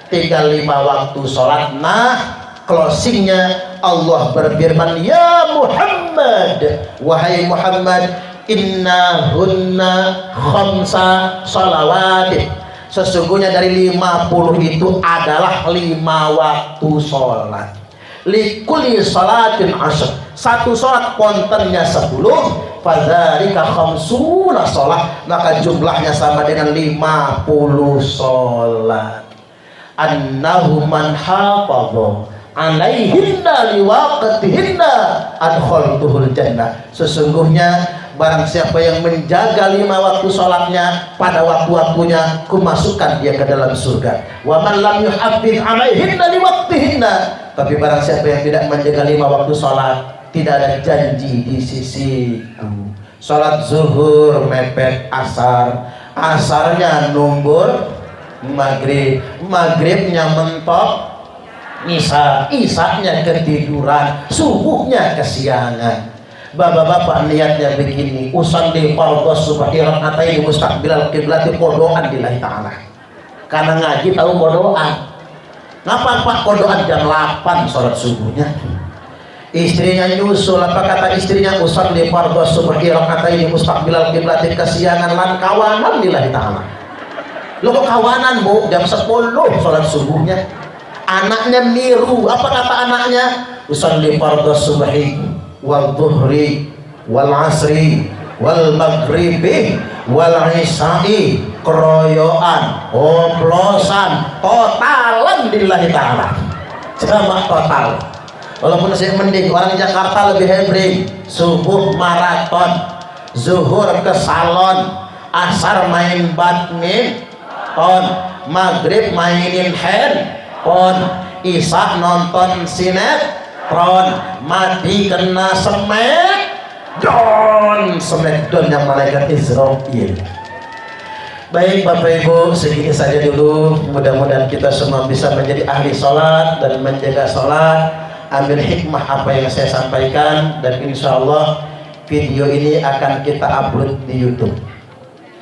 tinggal 5 waktu sholat. Nah, closingnya Allah berfirman, ya Muhammad, wahai Muhammad, innahunna khamsa shalawatin, sesungguhnya dari 50 itu adalah 5 waktu sholat. Likulli sholatin asyr, satu sholat kontennya 10, fadzalika khamsuna sholat, maka jumlahnya sama dengan 50 sholat. Annahu man hafadha alaihinna liwaqtihinna adkhaltuhul jannah, sesungguhnya barang siapa yang menjaga 5 waktu sholatnya pada waktu-waktunya, kumasukkan dia ke dalam surga. Wa man lam yuhafiz alaihinna liwaqtihinna, tapi barang siapa yang tidak menjaga 5 waktu sholat, tidak ada janji di sisiku. Sholat zuhur mepet asar, asarnya numbur maghrib, maghribnya mentok isya, isyanya ketiduran, subuhnya kesiangan. Bapak-bapak niatnya begini, usalli fardhu subhi rak'ataini mustaqbilal qiblati qodoan lillahi ta'ala. Karena ngaji tahu qodoan. Ngapa Pak qodoan jam 8 sholat subuhnya? Istrinya nyusul, apa kata istrinya, usalli fardhu subhi rak'ataini mustaqbilal qiblati, kesiangan lan kawanan lillahi ta'ala. Lo kok kawanan Bu, jam 10 sholat subuhnya. Anaknya niru, apa kata anaknya? Usalli fardhu subhi wal dhuhri wal asri wal maghribi wal isya'i, keroyokan, oplosan, totalan lillahi ta'ala, jamak total. Walaupun saya mending orang Jakarta lebih hebring, subuh maraton, zuhur ke salon, asar main badminton, maghrib mainin handphone, isya nonton sinetron, mati kena semet, smackdownnya malaikat Israel. Baik Bapak Ibu, segini saja dulu. Mudah-mudahan kita semua bisa menjadi ahli sholat dan menjaga sholat. Ambil hikmah apa yang saya sampaikan, dan insya Allah video ini akan kita upload di YouTube.